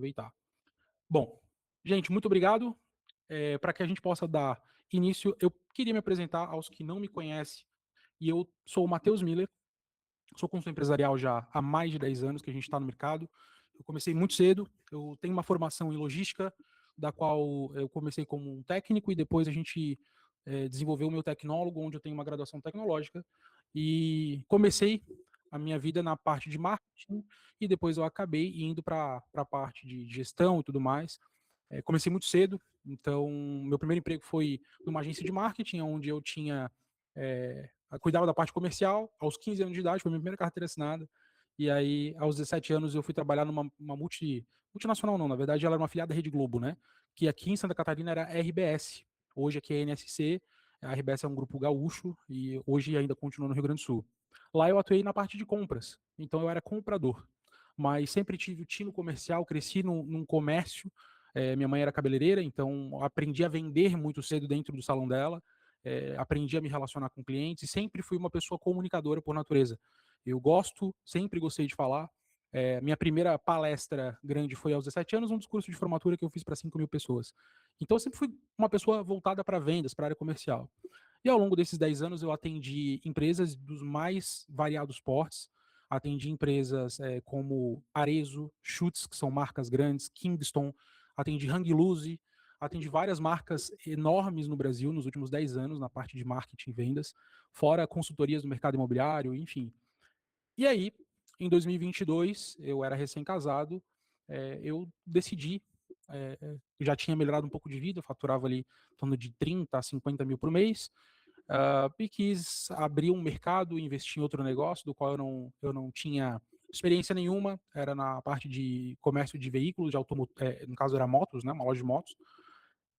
Aproveitar. Bom, gente, muito obrigado. Para que a gente possa dar início, eu queria me apresentar aos que não me conhecem. E eu sou o Matheus Miller, sou consultor empresarial já há mais de 10 anos que a gente está no mercado. Eu comecei muito cedo, eu tenho uma formação em logística, da qual eu comecei como um técnico e depois a gente desenvolveu o meu tecnólogo, onde eu tenho uma graduação tecnológica. E comecei a minha vida na parte de marketing e depois eu acabei indo para a parte de gestão e tudo mais. Comecei muito cedo, então meu primeiro emprego foi numa agência de marketing, onde eu tinha cuidava da parte comercial. Aos 15 anos de idade foi minha primeira carteira assinada. E aí, aos 17 anos, eu fui trabalhar numa multinacional, não, na verdade ela era uma filiada da Rede Globo, né? Que aqui em Santa Catarina era RBS. Hoje aqui é NSC, a RBS é um grupo gaúcho e hoje ainda continua no Rio Grande do Sul. Lá eu atuei na parte de compras, então eu era comprador, mas sempre tive o tino comercial, cresci num comércio. Minha mãe era cabeleireira, então aprendi a vender muito cedo dentro do salão dela. Aprendi a me relacionar com clientes e sempre fui uma pessoa comunicadora por natureza. Eu gosto, sempre gostei de falar. Minha primeira palestra grande foi aos 17 anos, um discurso de formatura que eu fiz para 5 mil pessoas. Então eu sempre fui uma pessoa voltada para vendas, para a área comercial. E ao longo desses 10 anos eu atendi empresas dos mais variados portes, atendi empresas como Arezzo, Schutz, que são marcas grandes, Kingston, atendi Hang Loose, atendi várias marcas enormes no Brasil nos últimos 10 anos na parte de marketing e vendas, fora consultorias do mercado imobiliário, enfim. E aí, em 2022, eu era recém-casado, eu decidi, já tinha melhorado um pouco de vida, eu faturava ali em torno de 30 a 50 mil por mês, e quis abrir um mercado, investir em outro negócio, do qual eu não tinha experiência nenhuma, era na parte de comércio de veículos, no caso era motos, né, uma loja de motos.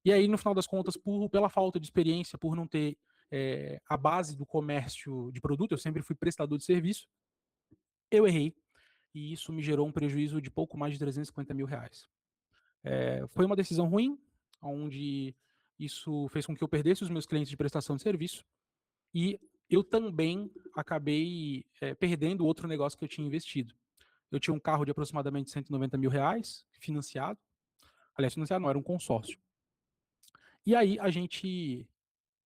E aí, no final das contas, pela falta de experiência, por não ter a base do comércio de produto, eu sempre fui prestador de serviço, eu errei, e isso me gerou um prejuízo de pouco mais de 350 mil reais. Foi uma decisão ruim, onde isso fez com que eu perdesse os meus clientes de prestação de serviço, e eu também acabei perdendo outro negócio que eu tinha investido. Eu tinha um carro de aproximadamente 190 mil reais, financiado. Aliás, financiado não, era um consórcio. E aí a gente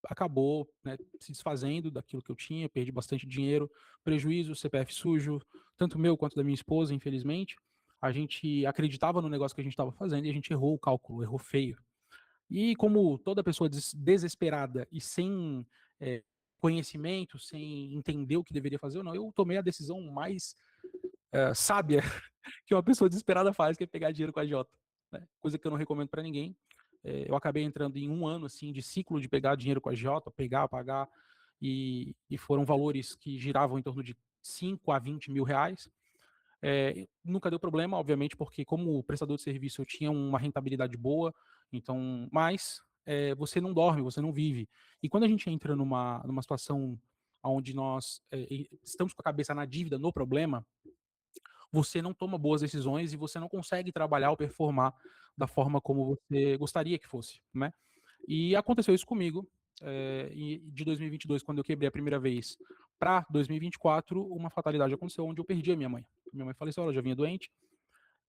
acabou, né, se desfazendo daquilo que eu tinha, perdi bastante dinheiro, prejuízo, CPF sujo, tanto meu quanto da minha esposa, infelizmente. A gente acreditava no negócio que a gente estava fazendo e a gente errou o cálculo, errou feio. E como toda pessoa desesperada e sem conhecimento, sem entender o que deveria fazer ou não, eu tomei a decisão mais sábia que uma pessoa desesperada faz, que é pegar dinheiro com a Jota, né? Coisa que eu não recomendo para ninguém. Eu acabei entrando em um ano assim de ciclo de pegar dinheiro com a Jota, pegar, pagar, e foram valores que giravam em torno de 5 a 20 mil reais. Nunca deu problema, obviamente, porque como prestador de serviço eu tinha uma rentabilidade boa, então, mas você não dorme, você não vive. E quando a gente entra numa situação onde nós estamos com a cabeça na dívida, no problema, você não toma boas decisões e você não consegue trabalhar ou performar da forma como você gostaria que fosse, né? E aconteceu isso comigo. E de 2022, quando eu quebrei a primeira vez, para 2024, uma fatalidade aconteceu onde eu perdi a minha mãe. Minha mãe faleceu, ela já vinha doente.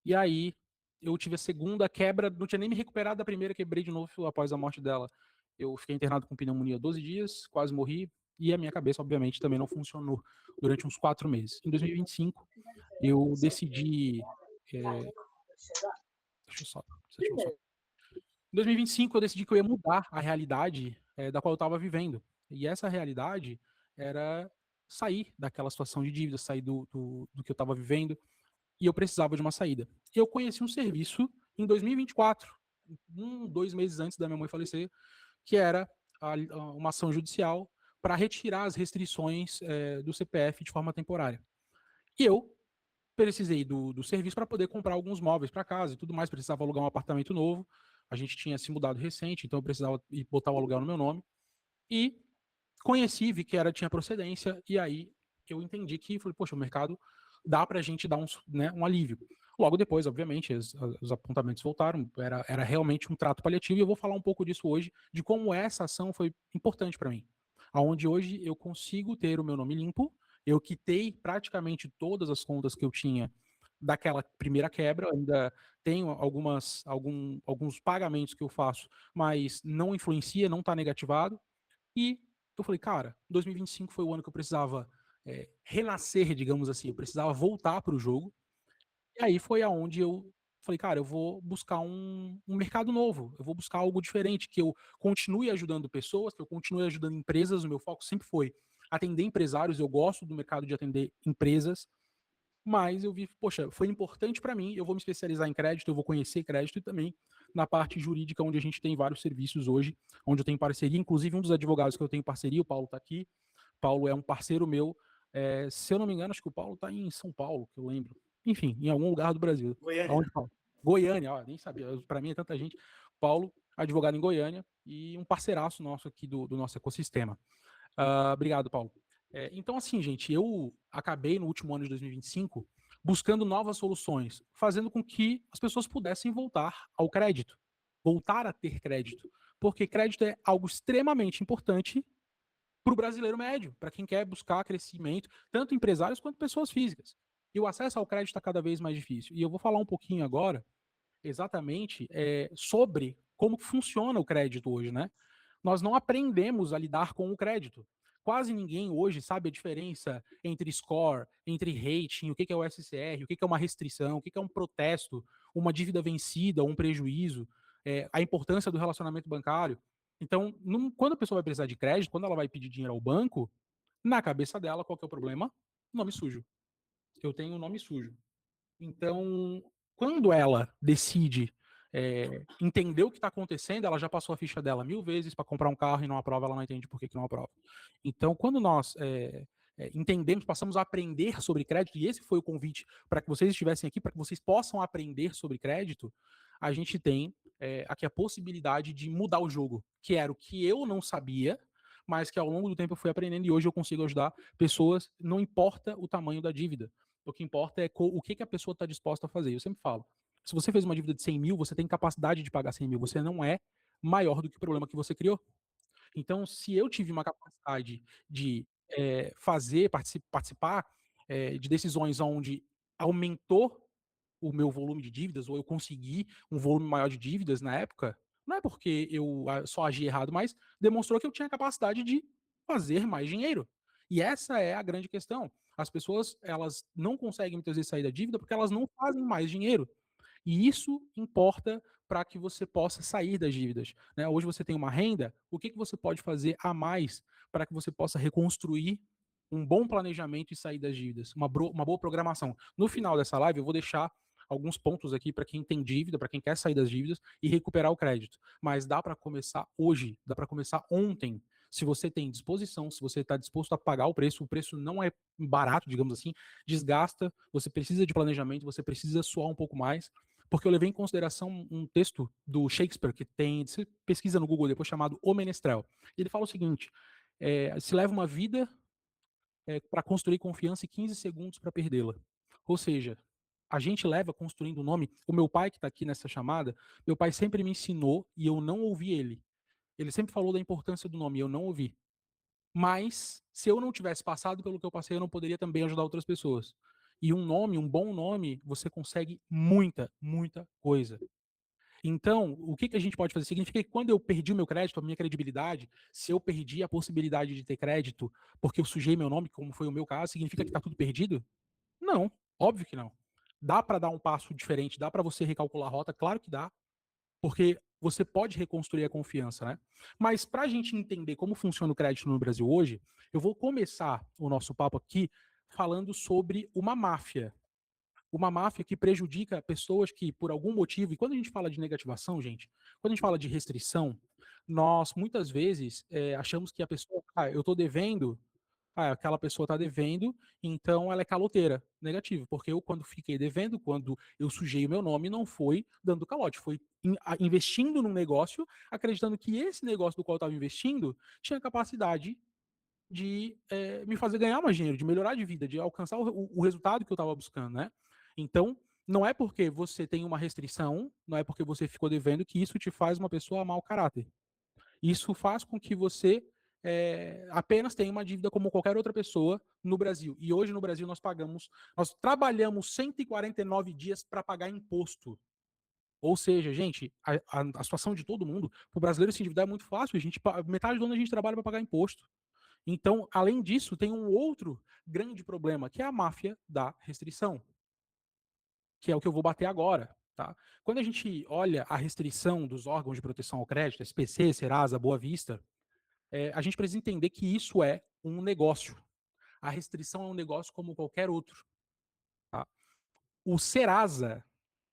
E aí eu tive a segunda quebra, não tinha nem me recuperado da primeira, quebrei de novo após a morte dela. Eu fiquei internado com pneumonia 12 dias, quase morri, e a minha cabeça, obviamente, também não funcionou durante uns 4 meses. Em 2025, eu decidi. Deixa eu só. Em 2025, eu decidi que eu ia mudar a realidade da qual eu estava vivendo. E essa realidade era sair daquela situação de dívida, sair do que eu estava vivendo, e eu precisava de uma saída. E eu conheci um serviço em 2024, 2 meses antes da minha mãe falecer, que era uma ação judicial para retirar as restrições do CPF de forma temporária. E eu precisei do serviço para poder comprar alguns móveis para casa e tudo mais, precisava alugar um apartamento novo, a gente tinha se mudado recente, então eu precisava botar o aluguel no meu nome, e conheci, vi que tinha procedência, e aí eu entendi que, falei, poxa, o mercado dá para a gente dar um alívio. Logo depois, obviamente, os apontamentos voltaram, era realmente um trato paliativo, e eu vou falar um pouco disso hoje, de como essa ação foi importante para mim. Aonde hoje eu consigo ter o meu nome limpo, eu quitei praticamente todas as contas que eu tinha daquela primeira quebra, ainda tenho alguns pagamentos que eu faço, mas não influencia, não está negativado. E eu falei, cara, 2025 foi o ano que eu precisava renascer, digamos assim, eu precisava voltar para o jogo. E aí foi aonde eu falei, cara, eu vou buscar um mercado novo, eu vou buscar algo diferente, que eu continue ajudando pessoas, que eu continue ajudando empresas. O meu foco sempre foi atender empresários, eu gosto do mercado de atender empresas, mas eu vi, poxa, foi importante para mim, eu vou me especializar em crédito, eu vou conhecer crédito e também na parte jurídica, onde a gente tem vários serviços hoje, onde eu tenho parceria, inclusive um dos advogados que eu tenho parceria, o Paulo está aqui. Paulo é um parceiro meu. Se eu não me engano, acho que o Paulo está em São Paulo, que eu lembro. Enfim, em algum lugar do Brasil. Goiânia. Aonde, Paulo? Goiânia, ó, nem sabia. Para mim é tanta gente. Paulo, advogado em Goiânia e um parceiraço nosso aqui do nosso ecossistema. Obrigado, Paulo. Então, assim, gente, eu acabei no último ano de 2025 buscando novas soluções, fazendo com que as pessoas pudessem voltar ao crédito, voltar a ter crédito, porque crédito é algo extremamente importante para o brasileiro médio, para quem quer buscar crescimento, tanto empresários quanto pessoas físicas. E o acesso ao crédito está cada vez mais difícil. E eu vou falar um pouquinho agora, exatamente, sobre como funciona o crédito hoje, né? Nós não aprendemos a lidar com o crédito. Quase ninguém hoje sabe a diferença entre score, entre rating, o que é o SCR, o que é uma restrição, o que é um protesto, uma dívida vencida, um prejuízo, a importância do relacionamento bancário. Então, quando a pessoa vai precisar de crédito, quando ela vai pedir dinheiro ao banco, na cabeça dela, qual que é o problema? Nome sujo. Eu tenho um nome sujo. Então, quando ela decide entender o que está acontecendo, ela já passou a ficha dela 1000 vezes para comprar um carro e não aprova, ela não entende por que não aprova. Então, quando nós entendemos, passamos a aprender sobre crédito, e esse foi o convite para que vocês estivessem aqui, para que vocês possam aprender sobre crédito, a gente tem aqui a possibilidade de mudar o jogo, que era o que eu não sabia, mas que ao longo do tempo eu fui aprendendo e hoje eu consigo ajudar pessoas, não importa o tamanho da dívida. O que importa é o que a pessoa está disposta a fazer. Eu sempre falo, se você fez uma dívida de 100 mil, você tem capacidade de pagar 100 mil. Você não é maior do que o problema que você criou. Então, se eu tive uma capacidade de participar de decisões onde aumentou o meu volume de dívidas, ou eu consegui um volume maior de dívidas na época, não é porque eu só agi errado, mas demonstrou que eu tinha capacidade de fazer mais dinheiro. E essa é a grande questão. As pessoas, elas não conseguem muitas vezes sair da dívida porque elas não fazem mais dinheiro. E isso importa para que você possa sair das dívidas. Né? Hoje você tem uma renda, o que você pode fazer a mais para que você possa reconstruir um bom planejamento e sair das dívidas? Uma boa programação. No final dessa live, eu vou deixar alguns pontos aqui para quem tem dívida, para quem quer sair das dívidas e recuperar o crédito. Mas dá para começar hoje, dá para começar ontem. Se você tem disposição, se você está disposto a pagar o preço não é barato, digamos assim, desgasta, você precisa de planejamento, você precisa suar um pouco mais, porque eu levei em consideração um texto do Shakespeare, que tem, você pesquisa no Google depois, chamado O Menestrel. Ele fala o seguinte, se leva uma vida para construir confiança e 15 segundos para perdê-la. Ou seja, a gente leva construindo o nome. O meu pai, que está aqui nessa chamada, meu pai sempre me ensinou e eu não ouvi ele. Ele sempre falou da importância do nome e eu não ouvi. Mas, se eu não tivesse passado pelo que eu passei, eu não poderia também ajudar outras pessoas. E um nome, um bom nome, você consegue muita, muita coisa. Então, o que a gente pode fazer? Significa que quando eu perdi o meu crédito, a minha credibilidade, se eu perdi a possibilidade de ter crédito porque eu sujei meu nome, como foi o meu caso, significa que está tudo perdido? Não, óbvio que não. Dá para dar um passo diferente, dá para você recalcular a rota, claro que dá, porque você pode reconstruir a confiança, né? Mas para a gente entender como funciona o crédito no Brasil hoje, eu vou começar o nosso papo aqui falando sobre uma máfia que prejudica pessoas que, por algum motivo, e quando a gente fala de negativação, gente, quando a gente fala de restrição, nós muitas vezes achamos que a pessoa, eu estou devendo, aquela pessoa está devendo, então ela é caloteira. Negativo, porque eu, quando fiquei devendo, quando eu sujei o meu nome, não foi dando calote, foi investindo num negócio, acreditando que esse negócio do qual eu estava investindo tinha capacidade de me fazer ganhar mais dinheiro, de melhorar de vida, de alcançar o resultado que eu estava buscando, né? Então, não é porque você tem uma restrição, não é porque você ficou devendo que isso te faz uma pessoa mau caráter. Isso faz com que você apenas tem uma dívida como qualquer outra pessoa no Brasil. E hoje no Brasil nós trabalhamos 149 dias para pagar imposto. Ou seja, gente, a situação de todo mundo, para o brasileiro se endividar é muito fácil. Metade do ano a gente trabalha para pagar imposto. Então, além disso, tem um outro grande problema, que é a máfia da restrição, que é o que eu vou bater agora. Tá? Quando a gente olha a restrição dos órgãos de proteção ao crédito, SPC, Serasa, Boa Vista, a gente precisa entender que isso é um negócio. A restrição é um negócio como qualquer outro. Tá? O Serasa,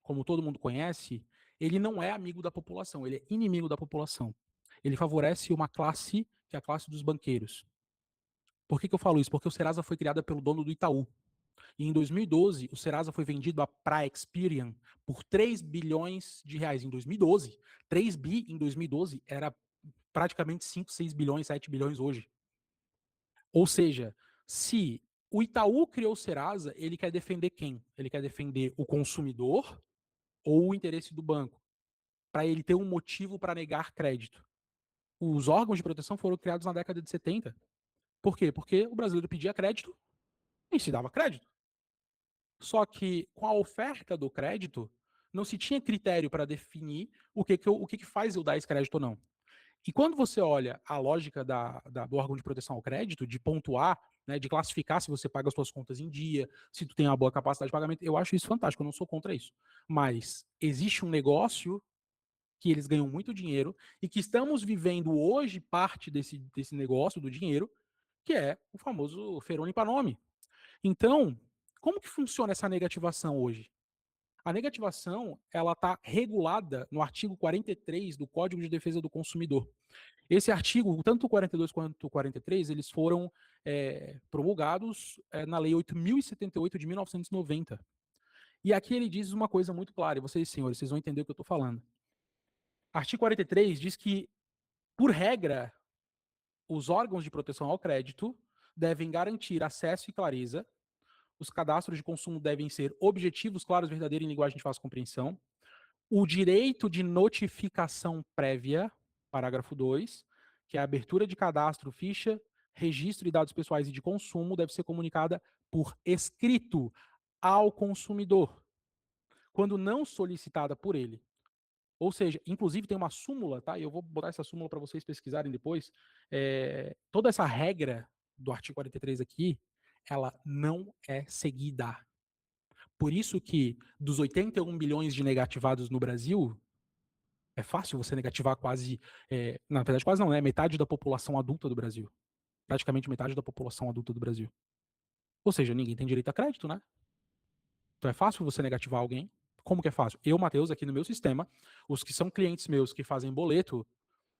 como todo mundo conhece, ele não é amigo da população, ele é inimigo da população. Ele favorece uma classe, que é a classe dos banqueiros. Por que eu falo isso? Porque o Serasa foi criado pelo dono do Itaú. E em 2012, o Serasa foi vendido para a Experian por 3 bilhões de reais. Em 2012, 3 bi em 2012 era praticamente 5, 6 bilhões, 7 bilhões hoje. Ou seja, se o Itaú criou o Serasa, ele quer defender quem? Ele quer defender o consumidor ou o interesse do banco, para ele ter um motivo para negar crédito. Os órgãos de proteção foram criados na década de 70. Por quê? Porque o brasileiro pedia crédito e se dava crédito. Só que com a oferta do crédito, não se tinha critério para definir o que faz eu dar esse crédito ou não. E quando você olha a lógica do órgão de proteção ao crédito, de pontuar, né, de classificar se você paga as suas contas em dia, se tu tem uma boa capacidade de pagamento, eu acho isso fantástico, eu não sou contra isso. Mas existe um negócio que eles ganham muito dinheiro e que estamos vivendo hoje parte desse negócio do dinheiro, que é o famoso Ferone Panome. Então, como que funciona essa negativação hoje? A negativação, ela está regulada no artigo 43 do Código de Defesa do Consumidor. Esse artigo, tanto o 42 quanto o 43, eles foram promulgados na Lei 8.078 de 1990. E aqui ele diz uma coisa muito clara, e vocês, senhores, vocês vão entender o que eu estou falando. Artigo 43 diz que, por regra, os órgãos de proteção ao crédito devem garantir acesso e clareza. Os cadastros de consumo devem ser objetivos, claros, verdadeiros em linguagem de fácil compreensão. O direito de notificação prévia, parágrafo 2, que é a abertura de cadastro, ficha, registro e dados pessoais e de consumo, deve ser comunicada por escrito ao consumidor, quando não solicitada por ele. Ou seja, inclusive tem uma súmula, tá? E eu vou botar essa súmula para vocês pesquisarem depois. Toda essa regra do artigo 43 aqui, ela não é seguida. Por isso que dos 81 bilhões de negativados no Brasil, é fácil você negativar quase, na verdade quase não, né? Metade da população adulta do Brasil. Praticamente metade da população adulta do Brasil. Ou seja, ninguém tem direito a crédito, né? Então é fácil você negativar alguém. Como que é fácil? Eu, Matheus, aqui no meu sistema, os que são clientes meus que fazem boleto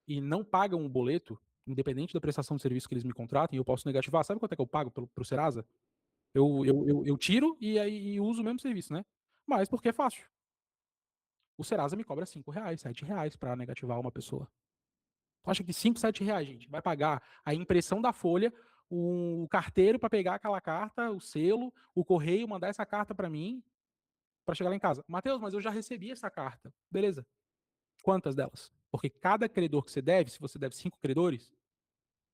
e não pagam o boleto, independente da prestação de serviço que eles me contratem, eu posso negativar. Sabe quanto é que eu pago pro Serasa? Eu tiro e aí uso o mesmo serviço, né? Mas porque é fácil. O Serasa me cobra R$ 5, R$ 7 para negativar uma pessoa. Tu acha que 5, R$ 7, gente, vai pagar a impressão da folha, o carteiro para pegar aquela carta, o selo, o correio mandar essa carta para mim, para chegar lá em casa. Matheus, mas eu já recebi essa carta. Beleza. Quantas delas? Porque cada credor que você deve, se você deve 5 credores,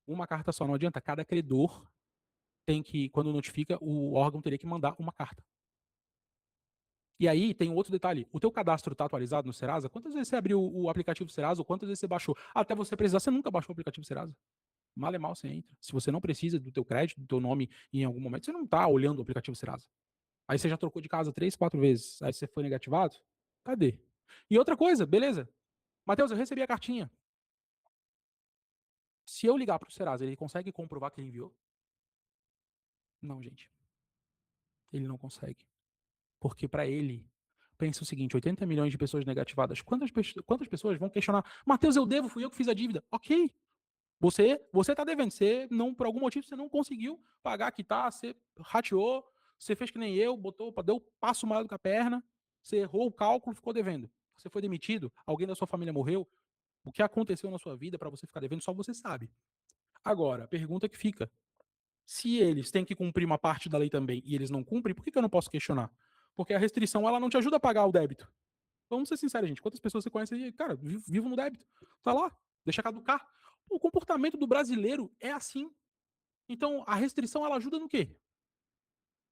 uma carta só não adianta. Cada credor tem que, quando notifica, o órgão teria que mandar uma carta. E aí tem um outro detalhe. O teu cadastro está atualizado no Serasa? Quantas vezes você abriu o aplicativo Serasa ou quantas vezes você baixou? Até você precisar, você nunca baixou o aplicativo Serasa. Mal é mal você entra. Se você não precisa do teu crédito, do teu nome em algum momento, você não está olhando o aplicativo Serasa. Aí você já trocou de casa 3, 4 vezes. Aí você foi negativado? Cadê? E outra coisa, beleza. Matheus, eu recebi a cartinha. Se eu ligar para o Serasa, ele consegue comprovar que ele enviou? Não, gente. Ele não consegue. Porque para ele, pensa o seguinte: 80 milhões de pessoas negativadas. Quantas pessoas vão questionar? Matheus, eu devo, fui eu que fiz a dívida. Ok. Você tá devendo. Você não, por algum motivo, você não conseguiu pagar, quitar, você rateou, você fez que nem eu, deu passo maior do que a perna, você errou o cálculo, ficou devendo. Você foi demitido, alguém da sua família morreu. O que aconteceu na sua vida para você ficar devendo, só você sabe. Agora, a pergunta que fica: se eles têm que cumprir uma parte da lei também e eles não cumprem, por que eu não posso questionar? Porque a restrição ela não te ajuda a pagar o débito. Vamos ser sinceros, gente. Quantas pessoas você conhece aí? Cara, vivo no débito. Tá lá, deixa caducar. O comportamento do brasileiro é assim. Então, a restrição, ela ajuda no quê?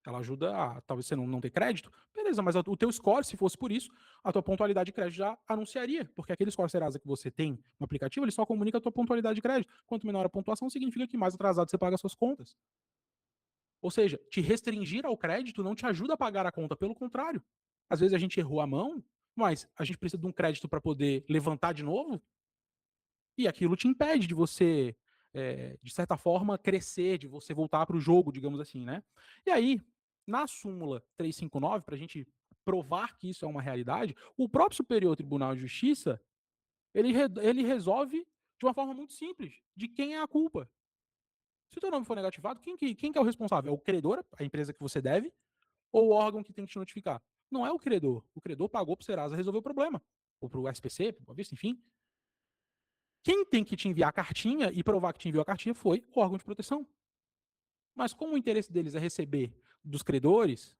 Ela ajuda a talvez você não ter crédito, beleza, mas o teu score, se fosse por isso, a tua pontualidade de crédito já anunciaria, porque aquele score Serasa que você tem no aplicativo, ele só comunica a tua pontualidade de crédito. Quanto menor a pontuação, significa que mais atrasado você paga as suas contas. Ou seja, te restringir ao crédito não te ajuda a pagar a conta, pelo contrário. Às vezes a gente errou a mão, mas a gente precisa de um crédito para poder levantar de novo, e aquilo te impede de você, de certa forma, crescer, de você voltar para o jogo, digamos assim, né? E aí, na súmula 359, para a gente provar que isso é uma realidade, o próprio Superior Tribunal de Justiça, ele resolve de uma forma muito simples, de quem é a culpa. Se o teu nome for negativado, quem que é o responsável? É o credor, a empresa que você deve, ou o órgão que tem que te notificar? Não é o credor. O credor pagou para o Serasa resolver o problema. Ou para o SPC, para o Bovespa, enfim. Quem tem que te enviar a cartinha e provar que te enviou a cartinha foi o órgão de proteção. Mas como o interesse deles é receber dos credores,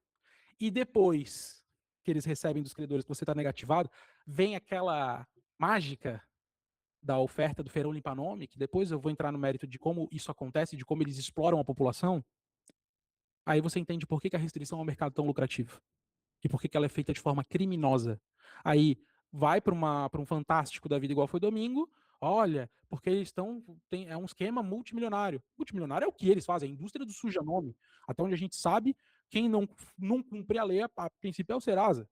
e depois que eles recebem dos credores que você está negativado, vem aquela mágica da oferta do feirão limpa-nome, que depois eu vou entrar no mérito de como isso acontece, de como eles exploram a população, aí você entende por que a restrição é um mercado tão lucrativo. E por que ela é feita de forma criminosa. Aí vai para um fantástico da vida igual foi domingo, olha, porque eles estão. É um esquema multimilionário. Multimilionário é o que eles fazem, a indústria do suja-nome. Até onde a gente sabe, quem não cumpre a lei, a princípio é o Serasa.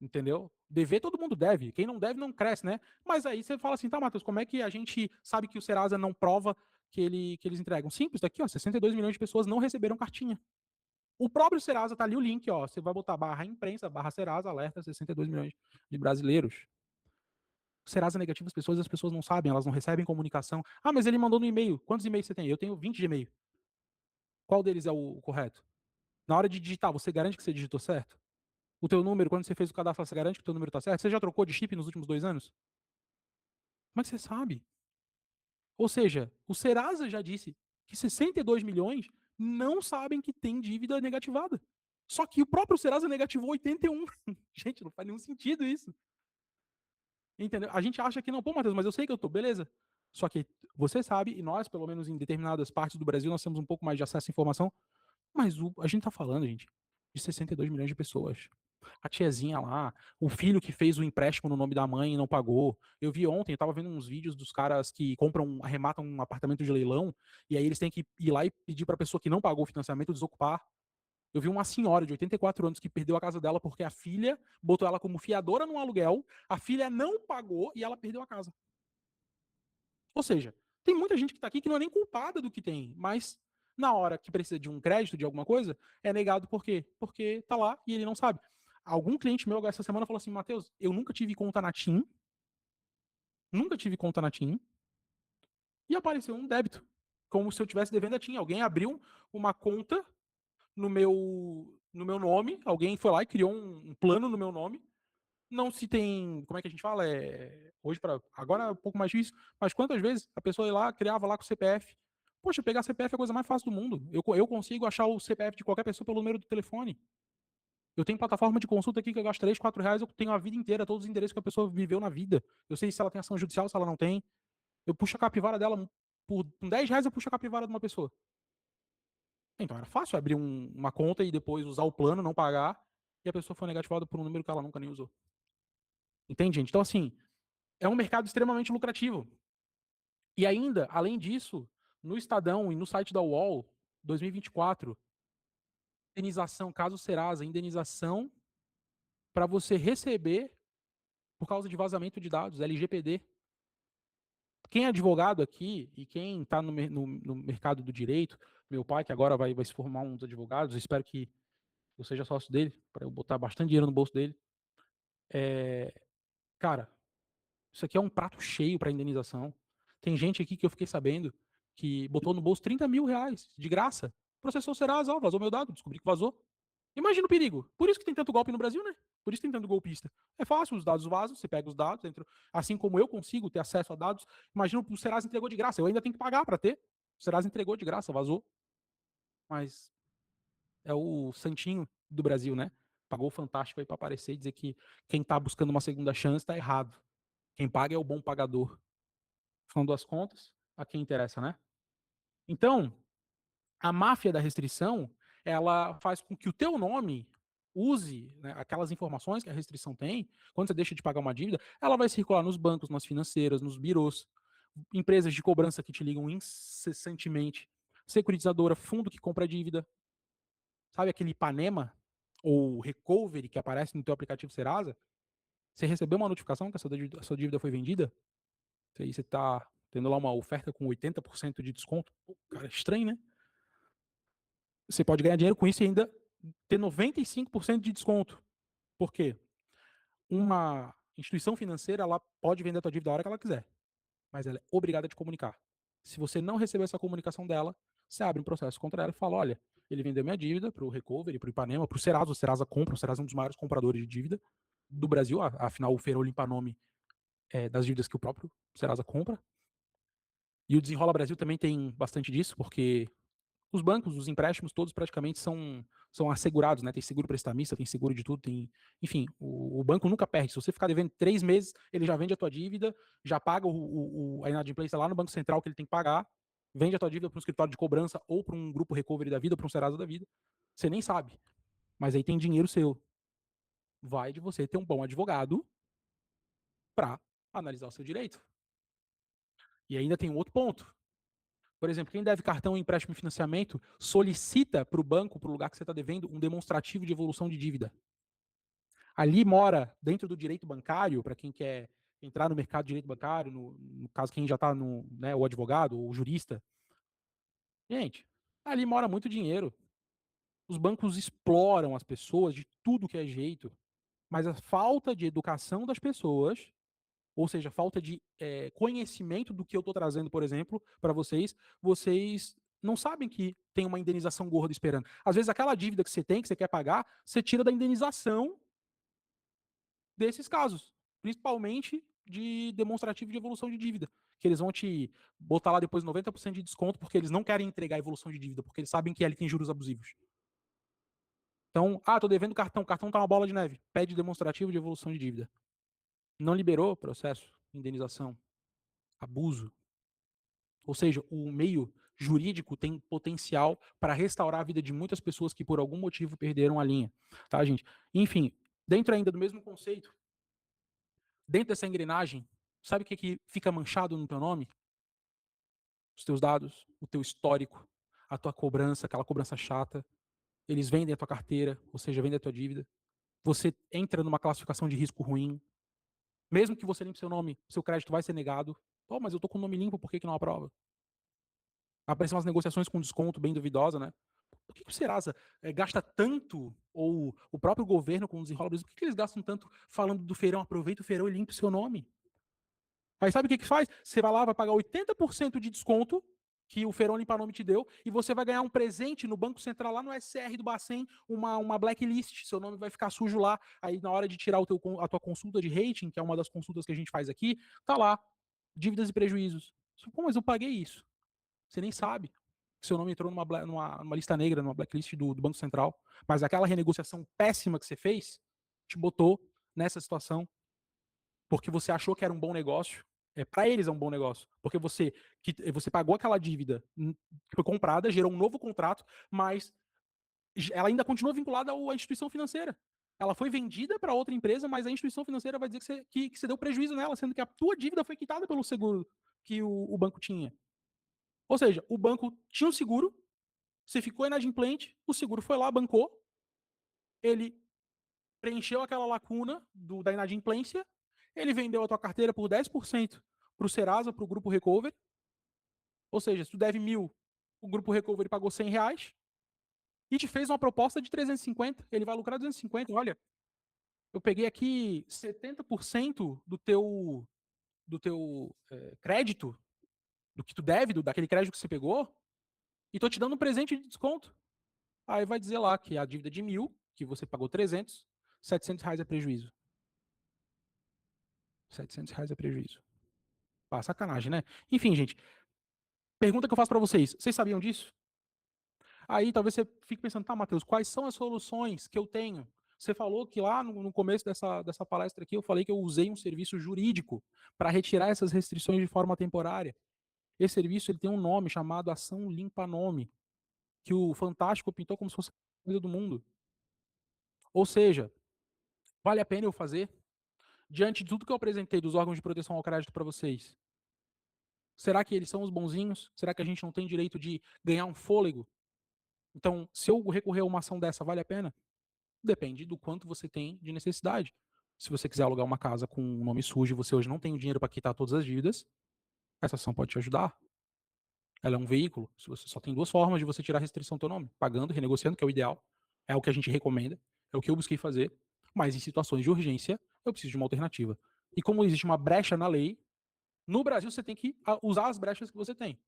Entendeu? Dever todo mundo deve. Quem não deve não cresce, né? Mas aí você fala assim, tá, Matheus, como é que a gente sabe que o Serasa não prova que eles entregam? Simples, tá aqui, ó, 62 milhões de pessoas não receberam cartinha. O próprio Serasa tá ali o link, ó. Você vai botar barra imprensa, barra Serasa, alerta 62 milhões de brasileiros. Serasa negativo as pessoas não sabem, elas não recebem comunicação. Ah, mas ele mandou no e-mail. Quantos e-mails você tem? Eu tenho 20 de e-mail. Qual deles é o correto? Na hora de digitar, você garante que você digitou certo? O teu número, quando você fez o cadastro, você garante que o teu número tá certo? Você já trocou de chip nos últimos 2 anos? Como é que você sabe? Ou seja, o Serasa já disse que 62 milhões não sabem que tem dívida negativada. Só que o próprio Serasa negativou 81. Gente, não faz nenhum sentido isso. Entendeu? A gente acha que não, pô, Matheus, mas eu sei que eu tô, beleza. Só que você sabe, e nós, pelo menos em determinadas partes do Brasil, nós temos um pouco mais de acesso à informação, mas a gente tá falando, gente, de 62 milhões de pessoas. A tiazinha lá, o filho que fez o empréstimo no nome da mãe e não pagou. Eu vi ontem, eu tava vendo uns vídeos dos caras que compram, arrematam um apartamento de leilão, e aí eles têm que ir lá e pedir pra pessoa que não pagou o financiamento desocupar. Eu vi uma senhora de 84 anos que perdeu a casa dela porque a filha botou ela como fiadora no aluguel, a filha não pagou e ela perdeu a casa. Ou seja, tem muita gente que está aqui que não é nem culpada do que tem, mas na hora que precisa de um crédito, de alguma coisa, é negado por quê? Porque tá lá e ele não sabe. Algum cliente meu essa semana falou assim, Matheus, eu nunca tive conta na TIM, nunca tive conta na TIM, e apareceu um débito, como se eu tivesse devendo a TIM. Alguém abriu uma conta no meu nome, alguém foi lá e criou um plano no meu nome. Não se tem, como é que a gente fala? Hoje para agora é um pouco mais difícil, mas quantas vezes a pessoa ia lá, criava lá com o CPF? Poxa, pegar CPF é a coisa mais fácil do mundo. Eu consigo achar o CPF de qualquer pessoa pelo número do telefone. Eu tenho plataforma de consulta aqui que eu gasto 3, 4 reais, eu tenho a vida inteira, todos os endereços que a pessoa viveu na vida. Eu sei se ela tem ação judicial, se ela não tem. Eu puxo a capivara dela, por 10 reais eu puxo a capivara de uma pessoa. Então era fácil abrir uma conta e depois usar o plano, não pagar, e a pessoa foi negativada por um número que ela nunca nem usou. Entende, gente? Então, assim, é um mercado extremamente lucrativo. E ainda, além disso, no Estadão e no site da UOL, 2024, indenização, caso Serasa, indenização para você receber por causa de vazamento de dados, LGPD. Quem é advogado aqui e quem está no mercado do direito, meu pai, que agora vai se formar um dos advogados, espero que eu seja sócio dele, para eu botar bastante dinheiro no bolso dele. Cara, isso aqui é um prato cheio para indenização. Tem gente aqui que eu fiquei sabendo que botou no bolso 30 mil reais, de graça. Processou o Serasa, ó, vazou meu dado, descobri que vazou. Imagina o perigo. Por isso que tem tanto golpe no Brasil, né? Por isso que tem tanto golpista. É fácil, os dados vazam, você pega os dados, assim como eu consigo ter acesso a dados. Imagina o Serasa entregou de graça, eu ainda tenho que pagar para ter. O Serasa entregou de graça, vazou. Mas é o santinho do Brasil, né? Pagou o Fantástico aí para aparecer e dizer que quem tá buscando uma segunda chance tá errado. Quem paga é o bom pagador. São duas contas, a quem interessa, né? Então, a máfia da restrição, ela faz com que o teu nome use, né, aquelas informações que a restrição tem, quando você deixa de pagar uma dívida, ela vai circular nos bancos, nas financeiras, nos birôs, empresas de cobrança que te ligam incessantemente, securitizadora, fundo que compra dívida, sabe aquele Ipanema ou Recovery que aparece no teu aplicativo Serasa? Você recebeu uma notificação que a sua dívida foi vendida? Aí você está tendo lá uma oferta com 80% de desconto. Pô, cara, é estranho, né? Você pode ganhar dinheiro com isso e ainda ter 95% de desconto. Por quê? Uma instituição financeira, ela pode vender a tua dívida a hora que ela quiser, mas ela é obrigada a te comunicar. Se você não receber essa comunicação dela, você abre um processo contra ela e fala, olha, ele vendeu minha dívida para o Recovery, para o Ipanema, para o Serasa. O Serasa compra, o Serasa é um dos maiores compradores de dívida do Brasil, afinal o Feirão limpa nome das dívidas que o próprio Serasa compra. E o Desenrola Brasil também tem bastante disso, porque os bancos, os empréstimos, todos praticamente são assegurados, né? Tem seguro prestamista, tem seguro de tudo, tem. Enfim, o banco nunca perde. Se você ficar devendo 3 meses, ele já vende a tua dívida, já paga a inadimplência lá no Banco Central que ele tem que pagar, vende a tua dívida para um escritório de cobrança ou para um grupo recovery da vida, para um Serasa da vida. Você nem sabe. Mas aí tem dinheiro seu. Vai de você ter um bom advogado para analisar o seu direito. E ainda tem um outro ponto. Por exemplo, quem deve cartão, empréstimo e financiamento solicita para o banco, para o lugar que você está devendo, um demonstrativo de evolução de dívida. Ali mora, dentro do direito bancário, para quem quer entrar no mercado de direito bancário, no caso, quem já está né, o advogado, o jurista. Gente, ali mora muito dinheiro. Os bancos exploram as pessoas de tudo que é jeito, mas a falta de educação das pessoas, ou seja, falta de conhecimento do que eu estou trazendo, por exemplo, para vocês não sabem que tem uma indenização gorda esperando. Às vezes, aquela dívida que você tem, que você quer pagar, você tira da indenização desses casos, principalmente de demonstrativo de evolução de dívida, que eles vão te botar lá depois 90% de desconto, porque eles não querem entregar a evolução de dívida, porque eles sabem que ali tem juros abusivos. Então, tô devendo cartão, o cartão tá uma bola de neve, pede demonstrativo de evolução de dívida. Não liberou processo, indenização, abuso. Ou seja, o meio jurídico tem potencial para restaurar a vida de muitas pessoas que por algum motivo perderam a linha, tá, gente? Enfim, dentro ainda do mesmo conceito, dentro dessa engrenagem, sabe o que fica manchado no teu nome? Os teus dados, o teu histórico, a tua cobrança, aquela cobrança chata. Eles vendem a tua carteira, ou seja, vendem a tua dívida. Você entra numa classificação de risco ruim. Mesmo que você limpe seu nome, seu crédito vai ser negado. Oh, mas eu tô com o nome limpo, por que não aprova? Aparecem umas negociações com desconto bem duvidosa, né? Por que o Serasa gasta tanto, ou o próprio governo com o Desenrola Brasil, por que eles gastam tanto falando do feirão? Aproveita o feirão e limpa o seu nome. Aí sabe o que faz? Você vai lá, vai pagar 80% de desconto que o Feirão Limpa Nome te deu, e você vai ganhar um presente no Banco Central, lá no SCR do Bacen, uma blacklist. Seu nome vai ficar sujo lá. Aí na hora de tirar a tua consulta de rating, que é uma das consultas que a gente faz aqui, tá lá, dívidas e prejuízos. Pô, mas eu paguei isso. Você nem sabe que seu nome entrou numa lista negra, numa blacklist do Banco Central. Mas aquela renegociação péssima que você fez te botou nessa situação porque você achou que era um bom negócio. Para eles é um bom negócio, porque você pagou aquela dívida que foi comprada, gerou um novo contrato, mas ela ainda continua vinculada à instituição financeira. Ela foi vendida para outra empresa, mas a instituição financeira vai dizer que você deu prejuízo nela, sendo que a tua dívida foi quitada pelo seguro que o banco tinha. Ou seja, o banco tinha um seguro, você ficou inadimplente, o seguro foi lá, bancou, ele preencheu aquela lacuna da inadimplência, ele vendeu a tua carteira por 10% para o Serasa, para o Grupo Recovery. Ou seja, se tu deve 1.000, o Grupo Recovery pagou R$ 100 e te fez uma proposta de 350. Ele vai lucrar 250. Olha, eu peguei aqui 70% do teu crédito, do que tu deve, daquele crédito que você pegou, e tô te dando um presente de desconto. Aí vai dizer lá que a dívida de 1.000, que você pagou 300, R$ 700 é prejuízo. R$ 700 é prejuízo. Sacanagem, né? Enfim, gente. Pergunta que eu faço para vocês. Vocês sabiam disso? Aí talvez você fique pensando, tá, Matheus, quais são as soluções que eu tenho Você falou que lá no começo dessa palestra aqui, eu falei que eu usei um serviço jurídico para retirar essas restrições de forma temporária. Esse serviço ele tem um nome chamado Ação Limpa Nome, que o Fantástico pintou como se fosse a coisa do mundo. Ou seja, vale a pena eu fazer? Diante de tudo que eu apresentei dos órgãos de proteção ao crédito para vocês, será que eles são os bonzinhos? Será que a gente não tem direito de ganhar um fôlego? Então, se eu recorrer a uma ação dessa, vale a pena? Depende do quanto você tem de necessidade. Se você quiser alugar uma casa com um nome sujo e você hoje não tem o dinheiro para quitar todas as dívidas, essa ação pode te ajudar. Ela é um veículo. Se você só tem duas formas de você tirar a restrição do teu nome: pagando, renegociando, que é o ideal, é o que a gente recomenda, é o que eu busquei fazer. Mas em situações de urgência, eu preciso de uma alternativa. E como existe uma brecha na lei, no Brasil você tem que usar as brechas que você tem.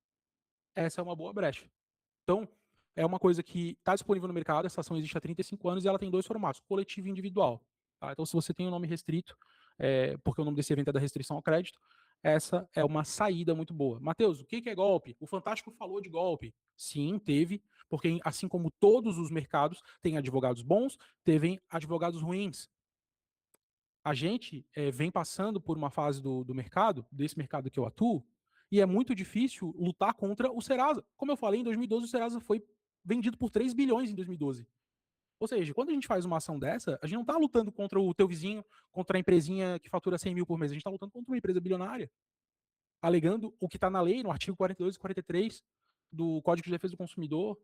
Essa é uma boa brecha. Então, é uma coisa que está disponível no mercado, essa ação existe há 35 anos e ela tem dois formatos, coletivo e individual. Tá? Então, se você tem um nome restrito, porque o nome desse evento é da restrição ao crédito, essa é uma saída muito boa. Matheus, o que é golpe? O Fantástico falou de golpe. Sim, teve, porque assim como todos os mercados, tem advogados bons, teve advogados ruins. A gente vem passando por uma fase do mercado, desse mercado que eu atuo, e é muito difícil lutar contra o Serasa. Como eu falei, em 2012 o Serasa foi vendido por 3 bilhões em 2012. Ou seja, quando a gente faz uma ação dessa, a gente não está lutando contra o teu vizinho, contra a empresinha que fatura 100 mil por mês, a gente está lutando contra uma empresa bilionária, alegando o que está na lei, no artigo 42 e 43 do Código de Defesa do Consumidor,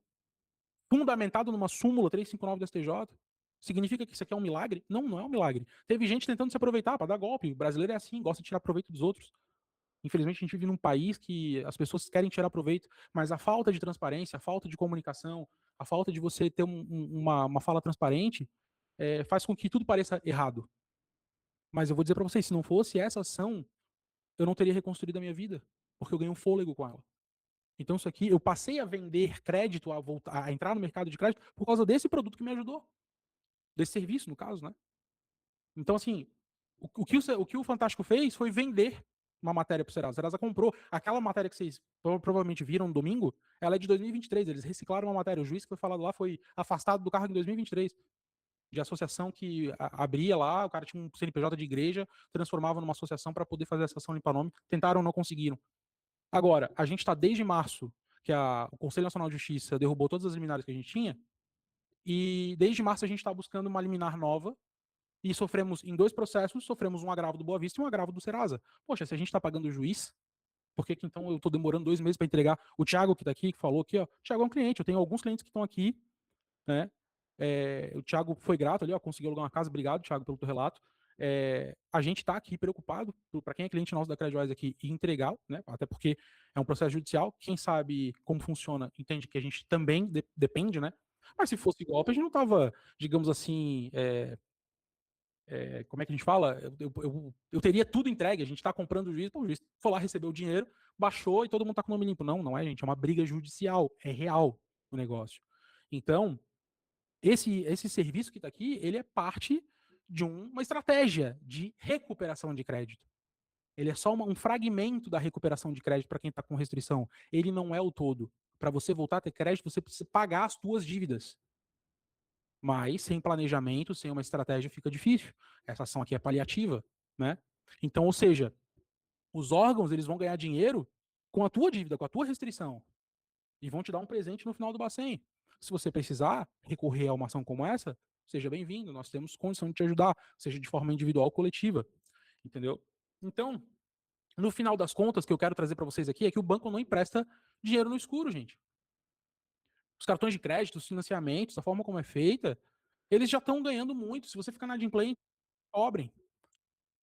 fundamentado numa súmula 359 do STJ. Significa que isso aqui é um milagre? Não, não é um milagre. Teve gente tentando se aproveitar para dar golpe. O brasileiro é assim, gosta de tirar proveito dos outros. Infelizmente, a gente vive num país que as pessoas querem tirar proveito, mas a falta de transparência, a falta de comunicação, a falta de você ter uma fala transparente faz com que tudo pareça errado. Mas eu vou dizer para vocês, se não fosse essa ação, eu não teria reconstruído a minha vida, porque eu ganhei um fôlego com ela. Então, isso aqui, eu passei a vender crédito, a entrar no mercado de crédito, por causa desse produto que me ajudou. Desse serviço, no caso, né? Então, assim, o que o Fantástico fez foi vender uma matéria para o Serasa. O Serasa comprou. Aquela matéria que vocês provavelmente viram no domingo, ela é de 2023. Eles reciclaram uma matéria. O juiz que foi falado lá foi afastado do cargo em 2023. De associação que abria lá, o cara tinha um CNPJ de igreja, transformava numa associação para poder fazer essa ação limpa nome. Tentaram, não conseguiram. Agora, a gente está desde março, que o Conselho Nacional de Justiça derrubou todas as liminares que a gente tinha, e desde março a gente está buscando uma liminar nova, e sofremos, em dois processos, sofremos um agravo do Boa Vista e um agravo do Serasa. Poxa, se a gente está pagando o juiz, por que, que então eu estou demorando 2 meses para entregar? O Thiago que está aqui, que falou aqui, ó, o Thiago é um cliente, eu tenho alguns clientes que estão aqui, né? O Thiago foi grato ali, ó, conseguiu alugar uma casa, obrigado, Thiago, pelo teu relato. A gente está aqui preocupado, para quem é cliente nosso da CreditWise aqui, e entregar, né? Até porque é um processo judicial, quem sabe como funciona, entende que a gente também depende, né? Mas se fosse golpe, a gente não estava, digamos assim, como é que a gente fala? Eu teria tudo entregue, a gente está comprando o juiz, pô, o juiz foi lá, recebeu o dinheiro, baixou e todo mundo está com o nome limpo. Não, não é, gente, é uma briga judicial, é real o negócio. Então, esse serviço que está aqui, ele é parte de uma estratégia de recuperação de crédito. Ele é só um fragmento da recuperação de crédito para quem está com restrição. Ele não é o todo. Para você voltar a ter crédito, você precisa pagar as suas dívidas. Mas sem planejamento, sem uma estratégia, fica difícil. Essa ação aqui é paliativa, né? Então, ou seja, os órgãos eles vão ganhar dinheiro com a tua dívida, com a tua restrição, e vão te dar um presente no final do bacen. Se você precisar recorrer a uma ação como essa, seja bem-vindo. Nós temos condição de te ajudar, seja de forma individual ou coletiva, entendeu? Então, no final das contas, o que eu quero trazer para vocês aqui é que o banco não empresta dinheiro no escuro, gente. Os cartões de crédito, os financiamentos, a forma como é feita, eles já estão ganhando muito. Se você ficar inadimplente, cobrem.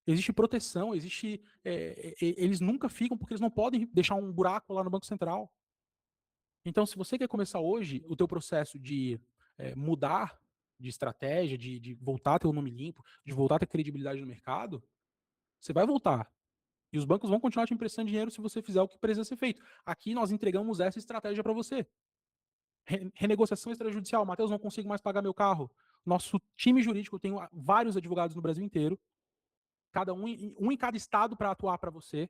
Existe proteção, existe. Eles nunca ficam porque eles não podem deixar um buraco lá no Banco Central. Então, se você quer começar hoje o teu processo de mudar de estratégia, de voltar a ter o nome limpo, de voltar a ter credibilidade no mercado, você vai voltar. E os bancos vão continuar te emprestando dinheiro se você fizer o que precisa ser feito. Aqui nós entregamos essa estratégia para você. Renegociação extrajudicial. Matheus, não consigo mais pagar meu carro. Nosso time jurídico tem vários advogados no Brasil inteiro, cada um em cada estado para atuar para você,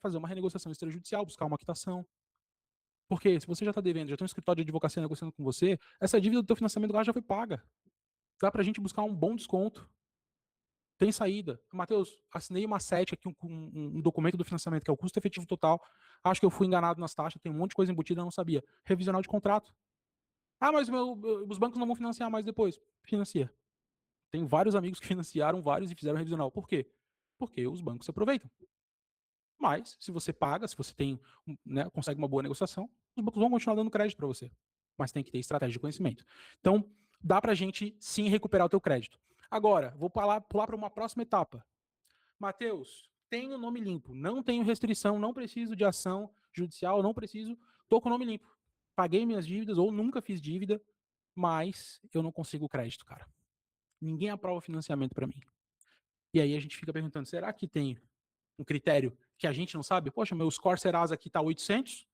fazer uma renegociação extrajudicial, buscar uma quitação. Porque se você já está devendo, já tem um escritório de advocacia negociando com você, essa dívida do teu financiamento lá já foi paga. Dá pra gente buscar um bom desconto. Tem saída. Matheus, assinei uma SET aqui, um documento do financiamento, que é o custo efetivo total. Acho que eu fui enganado nas taxas, tem um monte de coisa embutida, eu não sabia. Revisional de contrato. Ah, mas os bancos não vão financiar mais depois. Financia. Tem vários amigos que financiaram vários e fizeram revisional. Por quê? Porque os bancos se aproveitam. Mas, se você paga, se você tem, né, consegue uma boa negociação, os bancos vão continuar dando crédito para você. Mas tem que ter estratégia de conhecimento. Então, dá para a gente sim recuperar o teu crédito. Agora, vou pular para uma próxima etapa. Matheus, tenho nome limpo, não tenho restrição, não preciso de ação judicial, não preciso, tô com nome limpo. Paguei minhas dívidas ou nunca fiz dívida, mas eu não consigo crédito, cara. Ninguém aprova financiamento para mim. E aí a gente fica perguntando, será que tem um critério que a gente não sabe? Poxa, meu score Serasa aqui tá 800,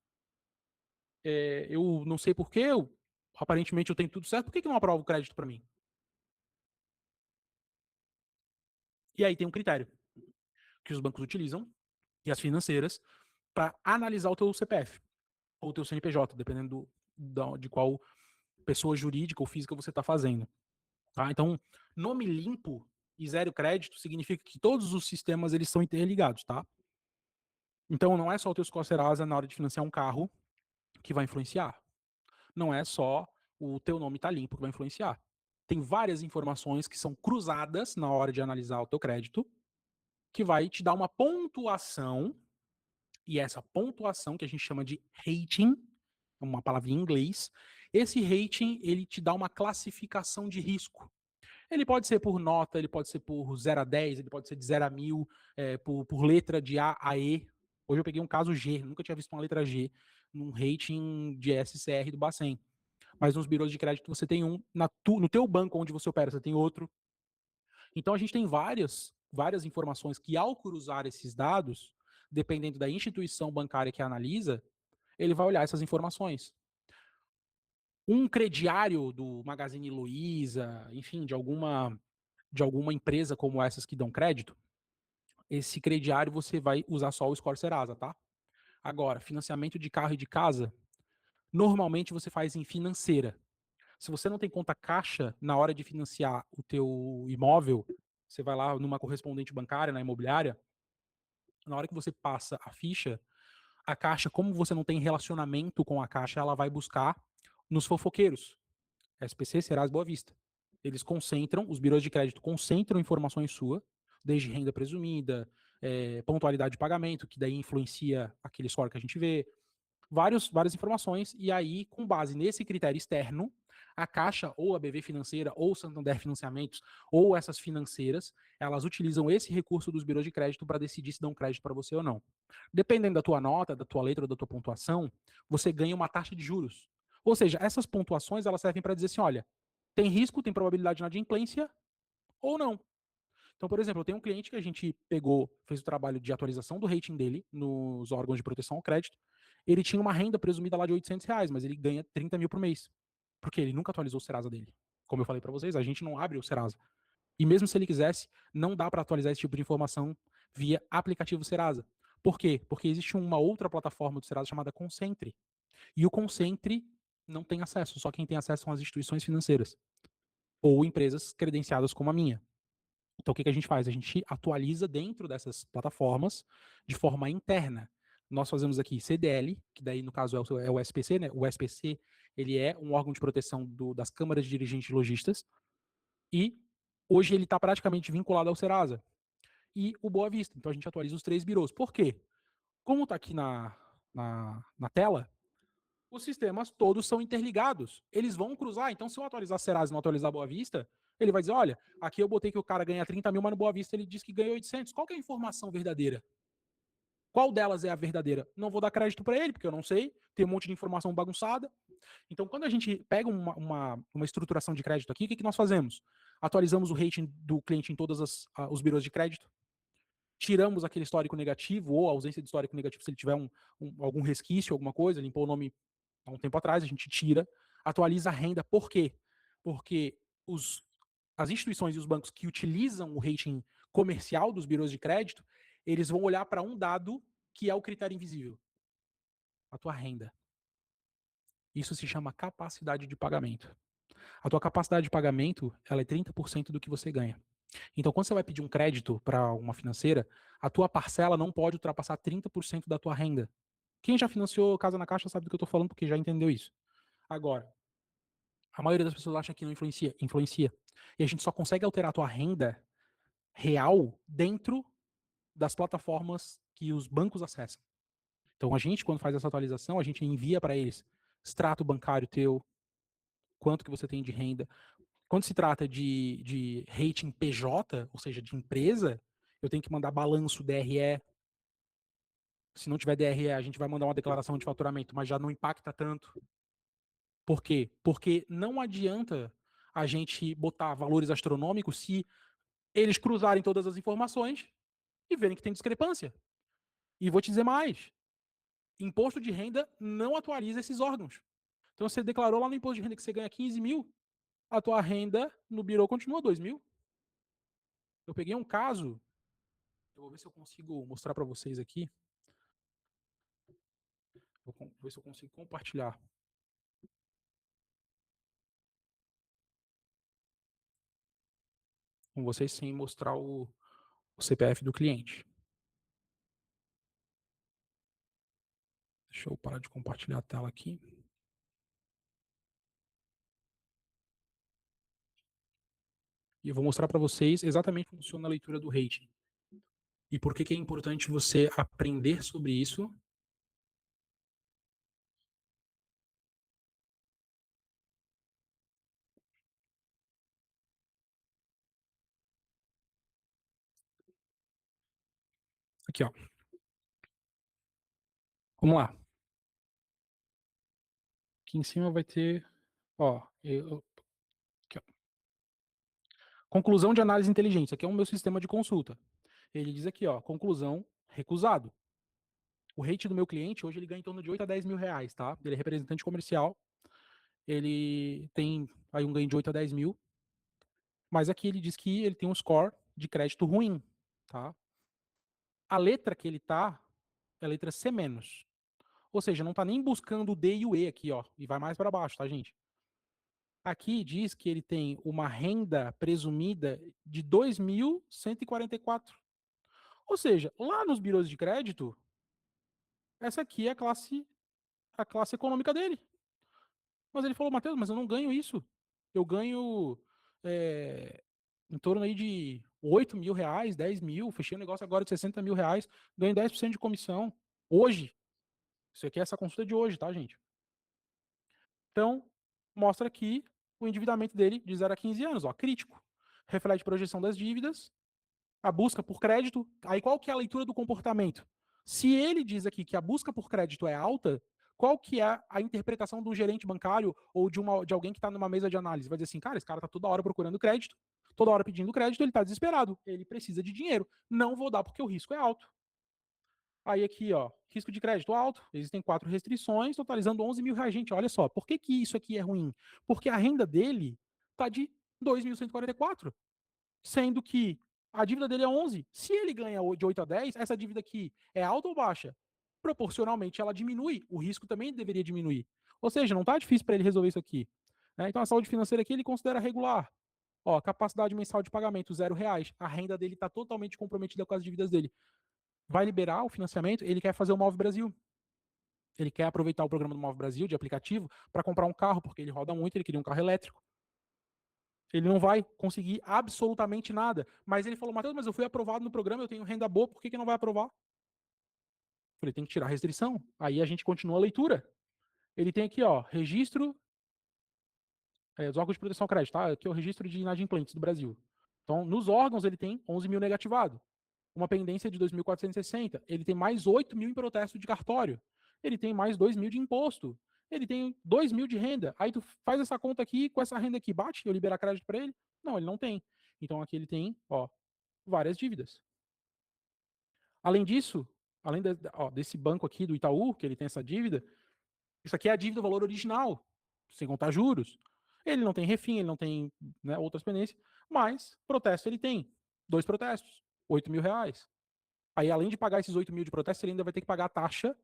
eu não sei porquê, aparentemente eu tenho tudo certo, por que não aprova o crédito para mim? E aí tem um critério que os bancos utilizam e as financeiras para analisar o teu CPF ou o teu CNPJ, dependendo de qual pessoa jurídica ou física você está fazendo. Tá? Então, nome limpo e zero crédito significa que todos os sistemas eles são interligados, tá? Então, não é só o teu score Serasa na hora de financiar um carro que vai influenciar. Não é só o teu nome estar limpo que vai influenciar. Tem várias informações que são cruzadas na hora de analisar o teu crédito, que vai te dar uma pontuação, e essa pontuação que a gente chama de rating, uma palavra em inglês, esse rating ele te dá uma classificação de risco. Ele pode ser por nota, ele pode ser por 0 a 10, ele pode ser de 0 a 1000, por letra de A a E. Hoje eu peguei um caso G, nunca tinha visto uma letra G num rating de SCR do Bacen. Mas nos birôs de crédito você tem um, no teu banco onde você opera, você tem outro. Então a gente tem várias informações que, ao cruzar esses dados, dependendo da instituição bancária que analisa, ele vai olhar essas informações. Um crediário do Magazine Luiza, enfim, de alguma empresa como essas que dão crédito, esse crediário você vai usar só o Score Serasa, tá? Agora, financiamento de carro e de casa, normalmente você faz em financeira. Se você não tem conta caixa na hora de financiar o teu imóvel, você vai lá numa correspondente bancária, na imobiliária, na hora que você passa a ficha, a caixa, como você não tem relacionamento com a caixa, ela vai buscar nos fofoqueiros. SPC, Serasa, Boa Vista. Eles concentram, os birôs de crédito concentram informações suas, desde renda presumida, pontualidade de pagamento, que daí influencia aquele score que a gente vê, várias informações, e aí, com base nesse critério externo, a Caixa, ou a BV Financeira, ou o Santander Financiamentos, ou essas financeiras, elas utilizam esse recurso dos birôs de crédito para decidir se dão crédito para você ou não. Dependendo da tua nota, da tua letra ou da tua pontuação, você ganha uma taxa de juros. Ou seja, essas pontuações elas servem para dizer assim, olha, tem risco, tem probabilidade de inadimplência ou não. Então, por exemplo, eu tenho um cliente que a gente pegou, fez o trabalho de atualização do rating dele nos órgãos de proteção ao crédito. Ele tinha uma renda presumida lá de R$ 800, mas ele ganha 30 mil por mês. Porque ele nunca atualizou o Serasa dele. Como eu falei para vocês, a gente não abre o Serasa. E mesmo se ele quisesse, não dá para atualizar esse tipo de informação via aplicativo Serasa. Por quê? Porque existe uma outra plataforma do Serasa chamada Concentre. E o Concentre não tem acesso, só quem tem acesso são as instituições financeiras ou empresas credenciadas como a minha. Então, o que a gente faz? A gente atualiza dentro dessas plataformas de forma interna. Nós fazemos aqui CDL, que daí, no caso, é o SPC, né? O SPC, ele é um órgão de proteção das câmaras de dirigentes de lojistas, e hoje ele está praticamente vinculado ao Serasa e o Boa Vista. Então, a gente atualiza os três birôs. Por quê? Como está aqui na tela, os sistemas todos são interligados. Eles vão cruzar. Então, se eu atualizar Serasa e não atualizar Boa Vista, ele vai dizer, olha, aqui eu botei que o cara ganha 30 mil, mas no Boa Vista ele diz que ganha 800. Qual que é a informação verdadeira? Qual delas é a verdadeira? Não vou dar crédito para ele, porque eu não sei. Tem um monte de informação bagunçada. Então, quando a gente pega uma estruturação de crédito aqui, o que nós fazemos? Atualizamos o rating do cliente em todos os birôs de crédito. Tiramos aquele histórico negativo ou a ausência de histórico negativo se ele tiver algum resquício, alguma coisa, limpou o nome há um tempo atrás, a gente tira, atualiza a renda. Por quê? Porque as instituições e os bancos que utilizam o rating comercial dos birôs de crédito, eles vão olhar para um dado que é o critério invisível, a tua renda. Isso se chama capacidade de pagamento. A tua capacidade de pagamento, ela é 30% do que você ganha. Então, quando você vai pedir um crédito para uma financeira, a tua parcela não pode ultrapassar 30% da tua renda. Quem já financiou Casa na Caixa sabe do que eu estou falando, porque já entendeu isso. Agora, a maioria das pessoas acha que não influencia. Influencia. E a gente só consegue alterar a tua renda real dentro das plataformas que os bancos acessam. Então, a gente, quando faz essa atualização, a gente envia para eles extrato bancário teu, quanto que você tem de renda. Quando se trata de rating PJ, ou seja, de empresa, eu tenho que mandar balanço DRE. Se não tiver DRE, a gente vai mandar uma declaração de faturamento, mas já não impacta tanto. Por quê? Porque não adianta a gente botar valores astronômicos se eles cruzarem todas as informações e verem que tem discrepância. E vou te dizer mais: imposto de renda não atualiza esses órgãos. Então você declarou lá no imposto de renda que você ganha 15 mil, a tua renda no birô continua 2 mil. Eu peguei um caso, eu vou ver se eu consigo mostrar para vocês aqui. Vou ver se eu consigo compartilhar com vocês sem mostrar o CPF do cliente. Deixa eu parar de compartilhar a tela aqui. E eu vou mostrar para vocês exatamente como funciona a leitura do rating. E por que é importante você aprender sobre isso. Aqui, ó. Vamos lá. Aqui em cima vai ter, ó, aqui, ó. Conclusão de análise inteligente. Isso aqui é o meu sistema de consulta. Ele diz aqui, ó, conclusão, recusado. O rate do meu cliente, hoje ele ganha em torno de 8 a 10 mil reais, tá? Ele é representante comercial, ele tem aí um ganho de 8 a 10 mil, mas aqui ele diz que ele tem um score de crédito ruim, tá? A letra que ele tá é a letra C-. Ou seja, não tá nem buscando o D e o E aqui, ó, e vai mais para baixo, tá, gente? Aqui diz que ele tem uma renda presumida de 2.144. Ou seja, lá nos birôs de crédito, essa aqui é a classe econômica dele. Mas ele falou, Matheus, mas eu não ganho isso. Eu ganho é, em torno aí de 8 mil reais, 10 mil, fechei um negócio agora de 60 mil reais, ganho 10% de comissão. Hoje. Isso aqui é essa consulta de hoje, tá, gente? Então, mostra aqui o endividamento dele de 0 a 15 anos, ó, crítico. Reflete projeção das dívidas, a busca por crédito. Aí qual que é a leitura do comportamento? Se ele diz aqui que a busca por crédito é alta, qual que é a interpretação do gerente bancário ou de alguém que está numa mesa de análise? Vai dizer assim, cara, esse cara está toda hora procurando crédito, toda hora pedindo crédito, ele está desesperado, ele precisa de dinheiro. Não vou dar porque o risco é alto. Aí aqui, ó, risco de crédito alto, existem 4 restrições, totalizando 11 mil reais. Gente, olha só, por que, que isso aqui é ruim? Porque a renda dele está de 2.144, sendo que a dívida dele é 11. Se ele ganha de 8 a 10, essa dívida aqui é alta ou baixa? Proporcionalmente ela diminui, o risco também deveria diminuir. Ou seja, não está difícil para ele resolver isso aqui. Né? Então a saúde financeira aqui ele considera regular. Ó, capacidade mensal de pagamento, R$ 0. A renda dele está totalmente comprometida com as dívidas dele. Vai liberar o financiamento, ele quer fazer o Move Brasil. Ele quer aproveitar o programa do Move Brasil, de aplicativo, para comprar um carro, porque ele roda muito, ele queria um carro elétrico. Ele não vai conseguir absolutamente nada. Mas ele falou, Matheus, mas eu fui aprovado no programa, eu tenho renda boa, por que, que não vai aprovar? Eu falei, tem que tirar a restrição. Aí a gente continua a leitura. Ele tem aqui, ó, registro dos órgãos de proteção ao crédito, tá? Aqui é o registro de inadimplentes do Brasil. Então, nos órgãos ele tem 11 mil negativado. Uma pendência de 2.460. Ele tem mais 8 mil em protesto de cartório. Ele tem mais 2 mil de imposto. Ele tem 2 mil de renda. Aí tu faz essa conta aqui, com essa renda aqui, bate, eu liberar crédito para ele? Não, ele não tem. Então aqui ele tem, ó, várias dívidas. Além disso, além desse banco aqui do Itaú, que ele tem essa dívida, isso aqui é a dívida do valor original, sem contar juros. Ele não tem refim, ele não tem, né, outras pendências, mas protesto ele tem. 2 protestos, 8 mil reais. Aí, além de pagar esses 8 mil de protesto, ele ainda vai ter que pagar a taxa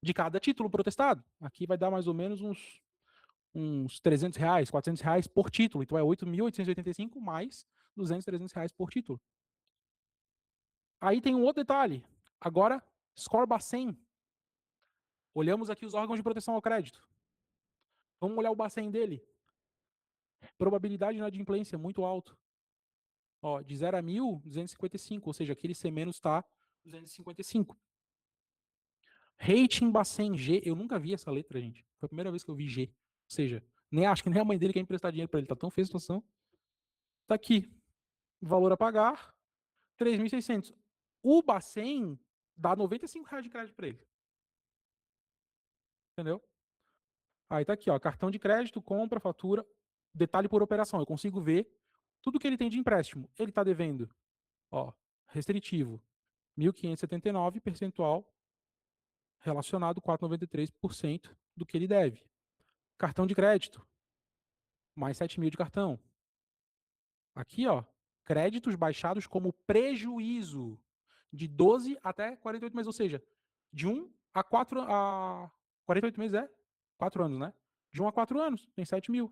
de cada título protestado. Aqui vai dar mais ou menos uns R$ 300, R$ 400 por título. Então é 8.885 mais 200, R$ 300 por título. Aí tem um outro detalhe. Agora, score Bacen. Olhamos aqui os órgãos de proteção ao crédito. Vamos olhar o Bacen dele. Probabilidade de inadimplência muito alto. Ó, de 0 a 1.000, 255, ou seja, aquele C- está 255. Rating Bacen G, eu nunca vi essa letra, gente. Foi a primeira vez que eu vi G. Ou seja, nem acho que nem a mãe dele quer emprestar dinheiro para ele, tá tão feia a situação. Tá aqui. Valor a pagar, 3.600. O Bacen dá R$ 95 de crédito para ele. Entendeu? Aí tá aqui, ó, cartão de crédito, compra, fatura, detalhe por operação. Eu consigo ver tudo que ele tem de empréstimo. Ele tá devendo, ó, restritivo, 1.579, percentual relacionado 4,93% do que ele deve. Cartão de crédito, mais 7.000 de cartão. Aqui, ó, créditos baixados como prejuízo de 12 até 48 meses, ou seja, de 1 a 4 a 48 meses é 4 anos, né? De 1 a 4 anos, tem 7.000.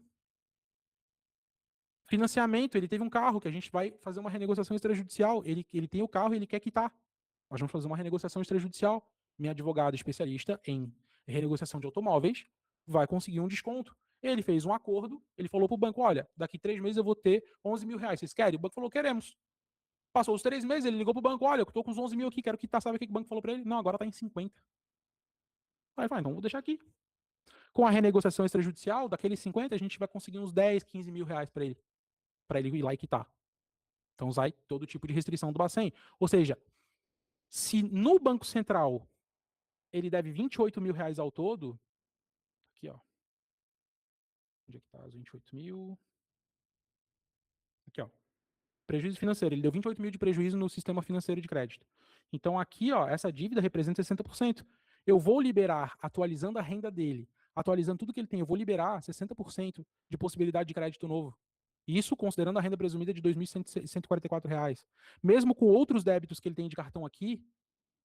Financiamento, ele teve um carro que a gente vai fazer uma renegociação extrajudicial. Ele tem o carro e ele quer quitar. Nós vamos fazer uma renegociação extrajudicial. Minha advogada especialista em renegociação de automóveis vai conseguir um desconto. Ele fez um acordo, ele falou para o banco: olha, daqui 3 meses eu vou ter R$ 11.000. Vocês querem? O banco falou: queremos. Passou os 3 meses, ele ligou para o banco: olha, eu estou com os 11 mil aqui, quero quitar. Sabe o que o banco falou para ele? Não, agora está em 50. Aí vai, então vou deixar aqui. Com a renegociação extrajudicial, daqueles 50, a gente vai conseguir uns 10, R$ 15.000 para ele ir lá e quitar. Então, usar todo tipo de restrição do Bacen. Ou seja, se no Banco Central ele deve R$ 28.000 ao todo, aqui, ó. Onde é que tá os 28.000? Aqui, ó. Prejuízo financeiro. Ele deu 28.000 de prejuízo no sistema financeiro de crédito. Então, aqui, ó, essa dívida representa 60%. Eu vou liberar, atualizando a renda dele, atualizando tudo que ele tem, eu vou liberar 60% de possibilidade de crédito novo. Isso considerando a renda presumida de R$ 2.144. Mesmo com outros débitos que ele tem de cartão aqui,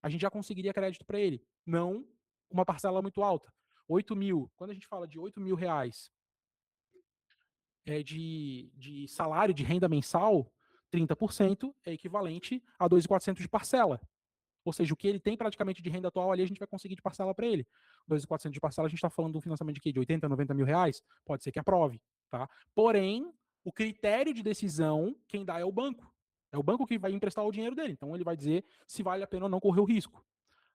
a gente já conseguiria crédito para ele. Não uma parcela muito alta. 8.000. Quando a gente fala de R$ 8.000 de salário, de renda mensal, 30% é equivalente a 2.400 de parcela. Ou seja, o que ele tem praticamente de renda atual ali, a gente vai conseguir de parcela para ele. 2.400 de parcela, a gente está falando de um financiamento de quê? De 80, 90 mil reais? Pode ser que aprove. Tá? Porém, o critério de decisão, quem dá é o banco. É o banco que vai emprestar o dinheiro dele. Então, ele vai dizer se vale a pena ou não correr o risco.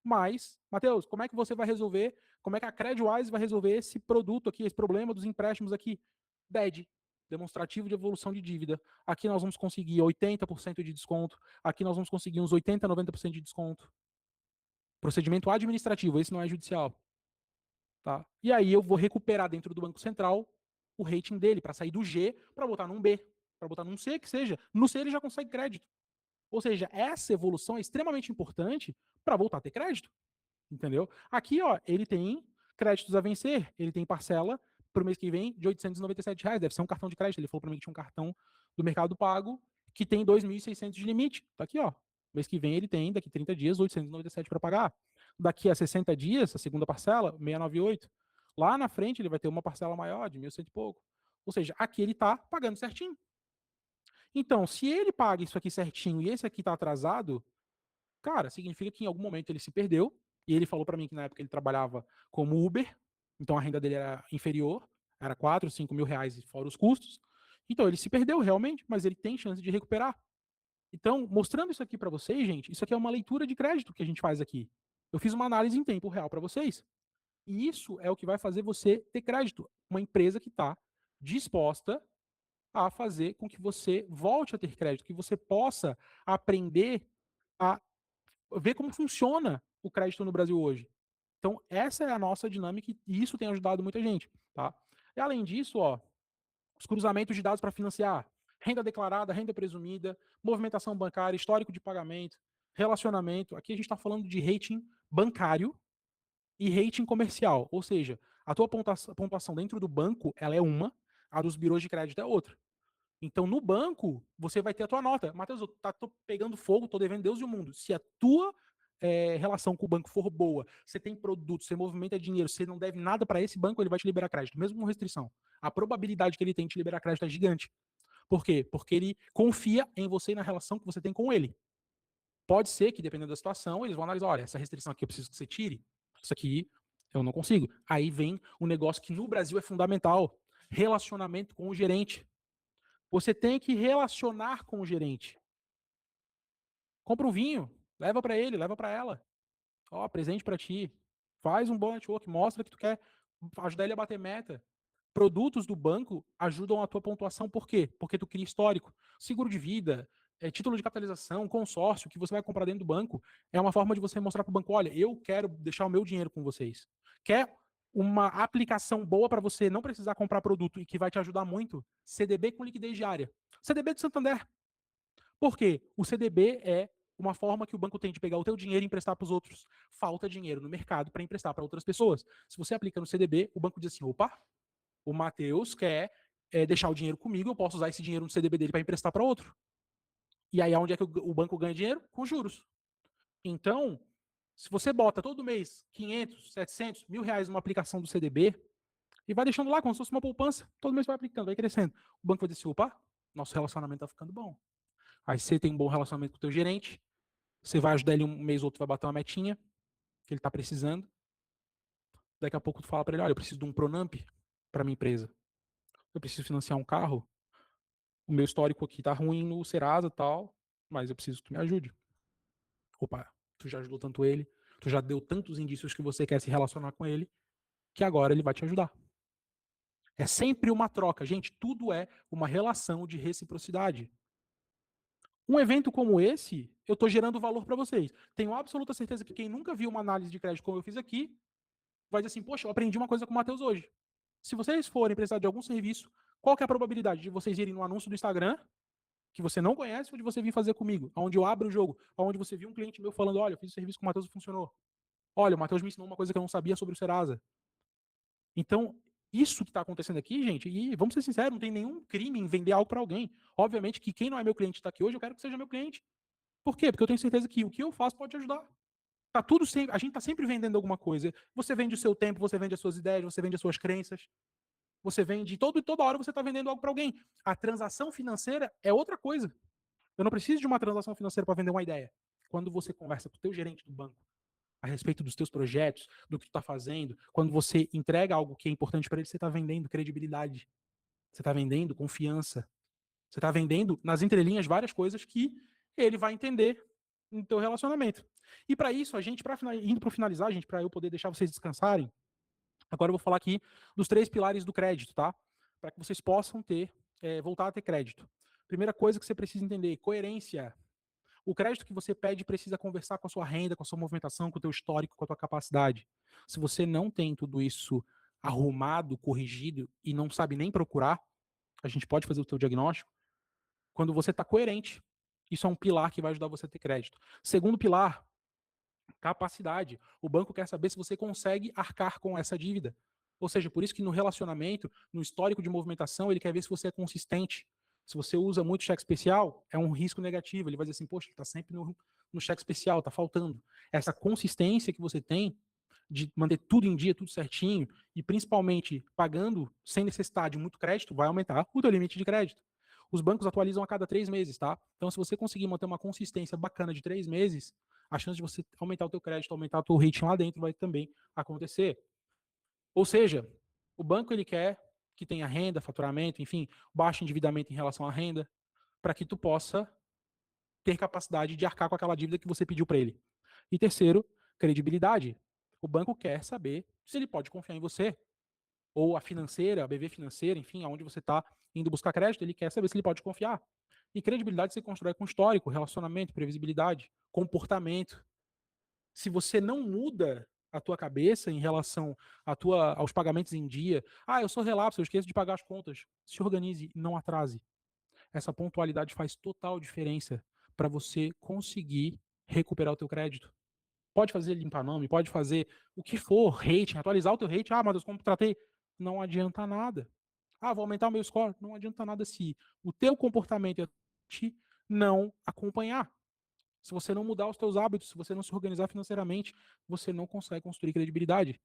Mas, Matheus, como é que você vai resolver, como é que a Credwise vai resolver esse produto aqui, esse problema dos empréstimos aqui? DED, demonstrativo de evolução de dívida. Aqui nós vamos conseguir 80% de desconto, aqui nós vamos conseguir uns 80, 90% de desconto. Procedimento administrativo, esse não é judicial. Tá? E aí eu vou recuperar dentro do Banco Central o rating dele, para sair do G para botar num B, para botar num C, que seja. No C ele já consegue crédito. Ou seja, essa evolução é extremamente importante para voltar a ter crédito. Entendeu? Aqui, ó, ele tem créditos a vencer, ele tem parcela para o mês que vem de R$ 897. Deve ser um cartão de crédito. Ele falou para mim que tinha um cartão do Mercado Pago que tem 2.600 de limite. Tá aqui, ó. Mês que vem ele tem, daqui 30 dias, 897 para pagar. Daqui a 60 dias, a segunda parcela, 698. Lá na frente ele vai ter uma parcela maior, de 1.100 e pouco. Ou seja, aqui ele está pagando certinho. Então, se ele paga isso aqui certinho e esse aqui está atrasado, cara, significa que em algum momento ele se perdeu. E ele falou para mim que na época ele trabalhava como Uber, então a renda dele era inferior, era 4, 5 mil reais fora os custos. Então ele se perdeu realmente, mas ele tem chance de recuperar. Então, mostrando isso aqui para vocês, gente, isso aqui é uma leitura de crédito que a gente faz aqui. Eu fiz uma análise em tempo real para vocês. E isso é o que vai fazer você ter crédito. Uma empresa que está disposta a fazer com que você volte a ter crédito, que você possa aprender a ver como funciona o crédito no Brasil hoje. Então, essa é a nossa dinâmica e isso tem ajudado muita gente. Tá? E além disso, ó, os cruzamentos de dados para financiar, renda declarada, renda presumida, movimentação bancária, histórico de pagamento, relacionamento. Aqui a gente está falando de rating bancário e rating comercial. Ou seja, a tua pontuação dentro do banco ela é uma, a dos birôs de crédito é outra. Então, no banco, você vai ter a tua nota. Matheus, eu tô pegando fogo, tô devendo Deus e o mundo. Se a tua relação com o banco for boa, você tem produto, você movimenta dinheiro, você não deve nada para esse banco, ele vai te liberar crédito, mesmo com restrição. A probabilidade que ele tem de te liberar crédito é gigante. Por quê? Porque ele confia em você e na relação que você tem com ele. Pode ser que, dependendo da situação, eles vão analisar, olha, essa restrição aqui eu preciso que você tire, isso aqui eu não consigo. Aí vem um negócio que no Brasil é fundamental, relacionamento com o gerente. Você tem que relacionar com o gerente. Compra um vinho, leva para ele, leva para ela. Ó, presente para ti. Faz um bom network, mostra que tu quer ajudar ele a bater meta. Produtos do banco ajudam a tua pontuação, por quê? Porque tu cria histórico. Seguro de vida, título de capitalização, consórcio que você vai comprar dentro do banco, é uma forma de você mostrar para o banco, olha, eu quero deixar o meu dinheiro com vocês. Quer uma aplicação boa para você não precisar comprar produto e que vai te ajudar muito? CDB com liquidez diária. CDB do Santander. Por quê? O CDB é uma forma que o banco tem de pegar o teu dinheiro e emprestar para os outros. Falta dinheiro no mercado para emprestar para outras pessoas. Se você aplica no CDB, o banco diz assim, opa, o Matheus quer deixar o dinheiro comigo, eu posso usar esse dinheiro no CDB dele para emprestar para outro. E aí, onde é que o banco ganha dinheiro? Com juros. Então, se você bota todo mês 500, 700, R$ 1.000 numa aplicação do CDB e vai deixando lá como se fosse uma poupança, todo mês vai aplicando, vai crescendo. O banco vai dizer, opa, nosso relacionamento está ficando bom. Aí você tem um bom relacionamento com o teu gerente, você vai ajudar ele um mês ou outro, vai bater uma metinha que ele está precisando. Daqui a pouco tu fala para ele, olha, eu preciso de um Pronamp para minha empresa. Eu preciso financiar um carro. O meu histórico aqui tá ruim no Serasa e tal, mas eu preciso que tu me ajude. Opa, tu já ajudou tanto ele, tu já deu tantos indícios que você quer se relacionar com ele, que agora ele vai te ajudar. É sempre uma troca, gente, tudo é uma relação de reciprocidade. Um evento como esse, eu estou gerando valor para vocês. Tenho absoluta certeza que quem nunca viu uma análise de crédito como eu fiz aqui, vai dizer assim, poxa, eu aprendi uma coisa com o Matheus hoje. Se vocês forem precisar de algum serviço, qual que é a probabilidade de vocês irem no anúncio do Instagram, que você não conhece, ou de você vir fazer comigo, onde eu abro o jogo, onde você viu um cliente meu falando, olha, eu fiz o serviço com o Matheus e funcionou. Olha, o Matheus me ensinou uma coisa que eu não sabia sobre o Serasa. Então, isso que está acontecendo aqui, gente, e vamos ser sinceros, não tem nenhum crime em vender algo para alguém. Obviamente que quem não é meu cliente está aqui hoje, eu quero que seja meu cliente. Por quê? Porque eu tenho certeza que o que eu faço pode te ajudar. Tá tudo sempre, a gente está sempre vendendo alguma coisa. Você vende o seu tempo, você vende as suas ideias, você vende as suas crenças. Você vende toda hora você está vendendo algo para alguém. A transação financeira é outra coisa. Eu não preciso de uma transação financeira para vender uma ideia. Quando você conversa com o teu gerente do banco a respeito dos teus projetos, do que tu está fazendo, quando você entrega algo que é importante para ele, você está vendendo credibilidade, você está vendendo confiança, você está vendendo nas entrelinhas várias coisas que ele vai entender no teu relacionamento. E para isso, a gente, indo para finalizar, gente, para eu poder deixar vocês descansarem, agora eu vou falar aqui dos 3 pilares do crédito, tá? Para que vocês possam voltar a ter crédito. Primeira coisa que você precisa entender, coerência. O crédito que você pede precisa conversar com a sua renda, com a sua movimentação, com o teu histórico, com a tua capacidade. Se você não tem tudo isso arrumado, corrigido e não sabe nem procurar, a gente pode fazer o teu diagnóstico quando você está coerente. Isso é um pilar que vai ajudar você a ter crédito. Segundo pilar, capacidade. O banco quer saber se você consegue arcar com essa dívida. Ou seja, por isso que no relacionamento, no histórico de movimentação, ele quer ver se você é consistente. Se você usa muito cheque especial, é um risco negativo. Ele vai dizer assim, poxa, ele está sempre no cheque especial, está faltando. Essa consistência que você tem de manter tudo em dia, tudo certinho, e principalmente pagando sem necessidade muito crédito, vai aumentar o teu limite de crédito. Os bancos atualizam a cada 3 meses, tá? Então, se você conseguir manter uma consistência bacana de 3 meses, a chance de você aumentar o teu crédito, aumentar o teu rating lá dentro vai também acontecer. Ou seja, o banco ele quer que tenha renda, faturamento, enfim, baixo endividamento em relação à renda, para que tu possa ter capacidade de arcar com aquela dívida que você pediu para ele. E terceiro, credibilidade. O banco quer saber se ele pode confiar em você. Ou a financeira, a BV financeira, enfim, aonde você está indo buscar crédito, ele quer saber se ele pode confiar. E credibilidade você constrói com histórico, relacionamento, previsibilidade, comportamento. Se você não muda a tua cabeça em relação aos pagamentos em dia, eu sou relapso, eu esqueço de pagar as contas. Se organize, não atrase. Essa pontualidade faz total diferença para você conseguir recuperar o teu crédito. Pode fazer limpar nome, pode fazer o que for, rating, atualizar o teu rating. Mas eu contratei. Não adianta nada. Vou aumentar o meu score. Não adianta nada se o teu comportamento não acompanhar. Se você não mudar os seus hábitos, se você não se organizar financeiramente, você não consegue construir credibilidade.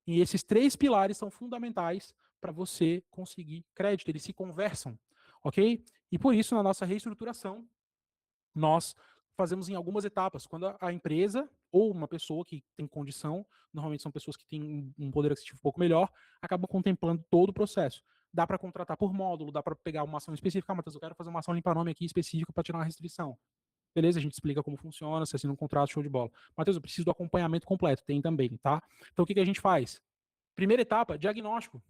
E esses 3 pilares são fundamentais para você conseguir crédito, eles se conversam, ok? E por isso, na nossa reestruturação, nós fazemos em algumas etapas. Quando a empresa ou uma pessoa que tem condição, normalmente são pessoas que têm um poder aquisitivo um pouco melhor, acabam contemplando todo o processo. Dá para contratar por módulo, dá para pegar uma ação específica. Matheus, eu quero fazer uma ação limpa-nome aqui específica para tirar uma restrição. Beleza, a gente explica como funciona, se assina um contrato, show de bola. Matheus, eu preciso do acompanhamento completo, tem também, tá? Então o que a gente faz? Primeira etapa, diagnóstico.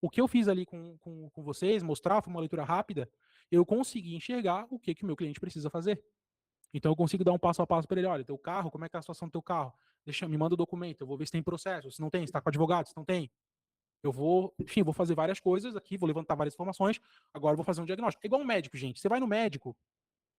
O que eu fiz ali com vocês, mostrar, foi uma leitura rápida, eu consegui enxergar o que o meu cliente precisa fazer. Então eu consigo dar um passo a passo para ele, olha, teu carro, como é que é a situação do teu carro? Me manda o documento, eu vou ver se tem processo, se não tem, se está com advogado, se não tem. Eu vou, enfim, vou fazer várias coisas aqui, vou levantar várias informações, agora eu vou fazer um diagnóstico. É igual um médico, gente. Você vai no médico,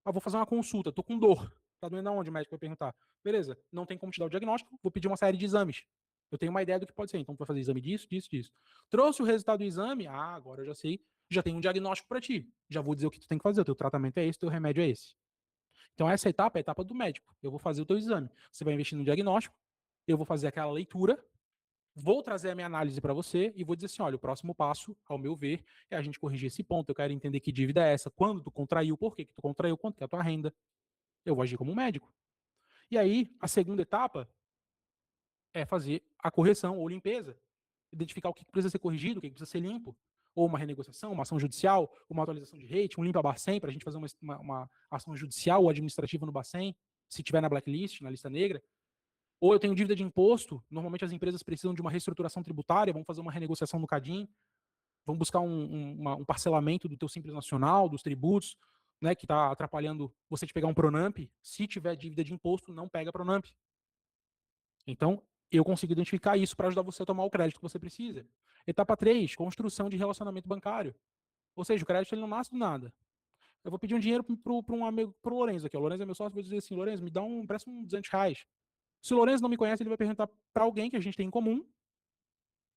vou fazer uma consulta, tô com dor. Tá doendo aonde? O médico vai perguntar. Beleza, não tem como te dar o diagnóstico, vou pedir uma série de exames. Eu tenho uma ideia do que pode ser, então tu vai fazer exame disso, disso, disso. Trouxe o resultado do exame, agora eu já sei, já tenho um diagnóstico para ti. Já vou dizer o que tu tem que fazer, o teu tratamento é esse, o teu remédio é esse. Então, essa etapa é a etapa do médico. Eu vou fazer o teu exame. Você vai investir no diagnóstico, eu vou fazer aquela leitura, vou trazer a minha análise para você e vou dizer assim: olha, o próximo passo, ao meu ver, é a gente corrigir esse ponto. Eu quero entender que dívida é essa, quando tu contraiu, por que tu contraiu, quanto que é a tua renda. Eu vou agir como médico. E aí, a segunda etapa é fazer a correção ou limpeza. Identificar o que precisa ser corrigido, o que precisa ser limpo. Ou uma renegociação, uma ação judicial, uma atualização de rate, um limpa Bacen, para a gente fazer uma ação judicial ou administrativa no Bacen, se tiver na blacklist, na lista negra. Ou eu tenho dívida de imposto, normalmente as empresas precisam de uma reestruturação tributária, vão fazer uma renegociação no CADIM, vão buscar um parcelamento do teu Simples Nacional, dos tributos, né, que está atrapalhando você de pegar um Pronamp. Se tiver dívida de imposto, não pega Pronamp. Então, eu consigo identificar isso para ajudar você a tomar o crédito que você precisa. Etapa 3, construção de relacionamento bancário. Ou seja, o crédito ele não nasce do nada. Eu vou pedir um dinheiro para um amigo, para o Lourenço aqui. O Lourenço é meu sócio, vou dizer assim, Lourenço, presta um R$ 200. Se o Lourenço não me conhece, ele vai perguntar para alguém que a gente tem em comum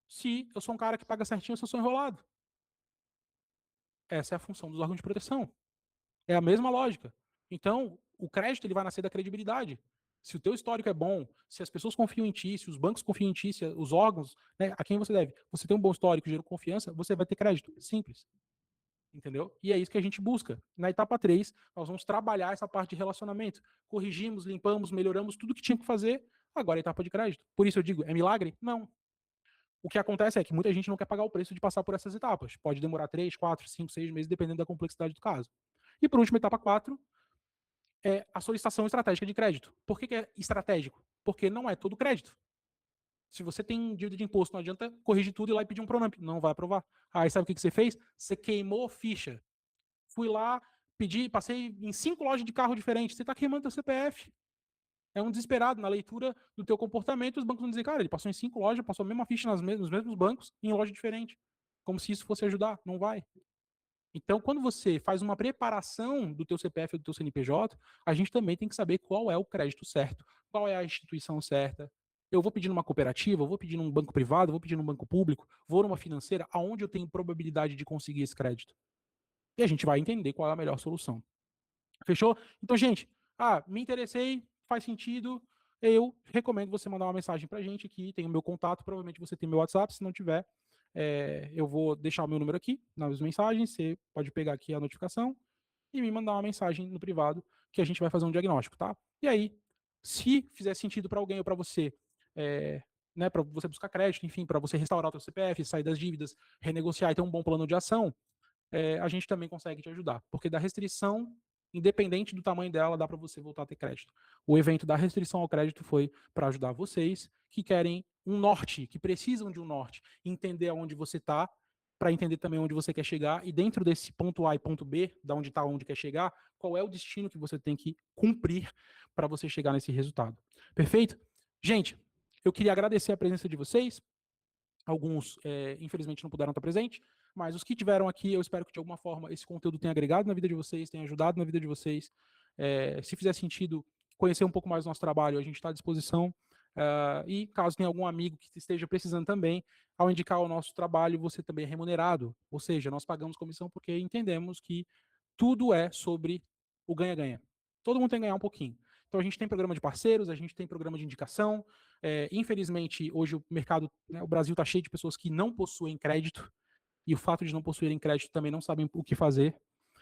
se eu sou um cara que paga certinho ou se eu sou enrolado. Essa é a função dos órgãos de proteção. É a mesma lógica. Então, o crédito ele vai nascer da credibilidade. Se o teu histórico é bom, se as pessoas confiam em ti, se os bancos confiam em ti, se os órgãos, né, a quem você deve, você tem um bom histórico, gerou confiança, você vai ter crédito. Simples. Entendeu? E é isso que a gente busca. Na etapa 3, nós vamos trabalhar essa parte de relacionamento. Corrigimos, limpamos, melhoramos tudo que tinha que fazer. Agora é a etapa de crédito. Por isso eu digo, é milagre? Não. O que acontece é que muita gente não quer pagar o preço de passar por essas etapas. Pode demorar 3, 4, 5, 6 meses, dependendo da complexidade do caso. E por último, etapa 4 é a solicitação estratégica de crédito. Por que é estratégico? Porque não é todo crédito. Se você tem dívida de imposto, não adianta corrigir tudo e ir lá e pedir um Pronamp. Não vai aprovar. Aí sabe o que você fez? Você queimou ficha. Fui lá, pedi, passei em 5 lojas de carro diferentes. Você está queimando teu CPF. É um desesperado na leitura do teu comportamento. Os bancos vão dizer, cara, ele passou em 5 lojas, passou a mesma ficha nos mesmos bancos, em loja diferente. Como se isso fosse ajudar. Não vai. Então, quando você faz uma preparação do teu CPF ou do teu CNPJ, a gente também tem que saber qual é o crédito certo, qual é a instituição certa. Eu vou pedir numa cooperativa, eu vou pedir num banco privado, eu vou pedir num banco público, vou numa financeira, aonde eu tenho probabilidade de conseguir esse crédito. E a gente vai entender qual é a melhor solução. Fechou? Então, gente, me interessei, faz sentido. Eu recomendo você mandar uma mensagem pra gente aqui, tem o meu contato, provavelmente você tem meu WhatsApp, se não tiver, eu vou deixar o meu número aqui nas mensagens, você pode pegar aqui a notificação e me mandar uma mensagem no privado que a gente vai fazer um diagnóstico, tá? E aí, se fizer sentido para alguém ou para você, né, para você buscar crédito, enfim, para você restaurar o seu CPF, sair das dívidas, renegociar e ter um bom plano de ação, a gente também consegue te ajudar. Porque da restrição, independente do tamanho dela, dá para você voltar a ter crédito. O evento da restrição ao crédito foi para ajudar vocês que querem um norte, que precisam de um norte, entender aonde você está, para entender também onde você quer chegar, e dentro desse ponto A e ponto B, da onde está, onde quer chegar, qual é o destino que você tem que cumprir para você chegar nesse resultado. Perfeito? Gente, eu queria agradecer a presença de vocês. Alguns, infelizmente, não puderam estar presentes, mas os que tiveram aqui, eu espero que de alguma forma esse conteúdo tenha agregado na vida de vocês, tenha ajudado na vida de vocês. Se fizer sentido conhecer um pouco mais do nosso trabalho, a gente está à disposição. E caso tenha algum amigo que esteja precisando também, ao indicar o nosso trabalho, você também é remunerado. Ou seja, nós pagamos comissão porque entendemos que tudo é sobre o ganha-ganha. Todo mundo tem que ganhar um pouquinho. Então a gente tem programa de parceiros, a gente tem programa de indicação. Infelizmente, hoje o mercado, né, o Brasil está cheio de pessoas que não possuem crédito, e o fato de não possuírem crédito também não sabem o que fazer,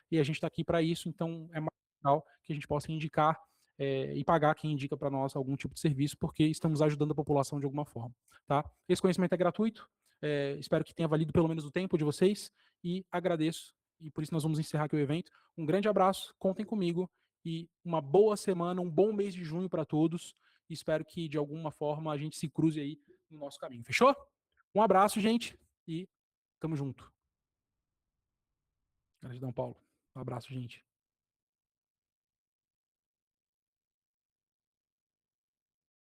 e a gente está aqui para isso, então é mais legal que a gente possa indicar e pagar quem indica para nós algum tipo de serviço, porque estamos ajudando a população de alguma forma. Tá? Esse conhecimento é gratuito, espero que tenha valido pelo menos o tempo de vocês, e agradeço, e por isso nós vamos encerrar aqui o evento. Um grande abraço, contem comigo, e uma boa semana, um bom mês de junho para todos, e espero que de alguma forma a gente se cruze aí no nosso caminho. Fechou? Um abraço, gente, e tamo junto. Gratidão, Paulo. Um abraço, gente.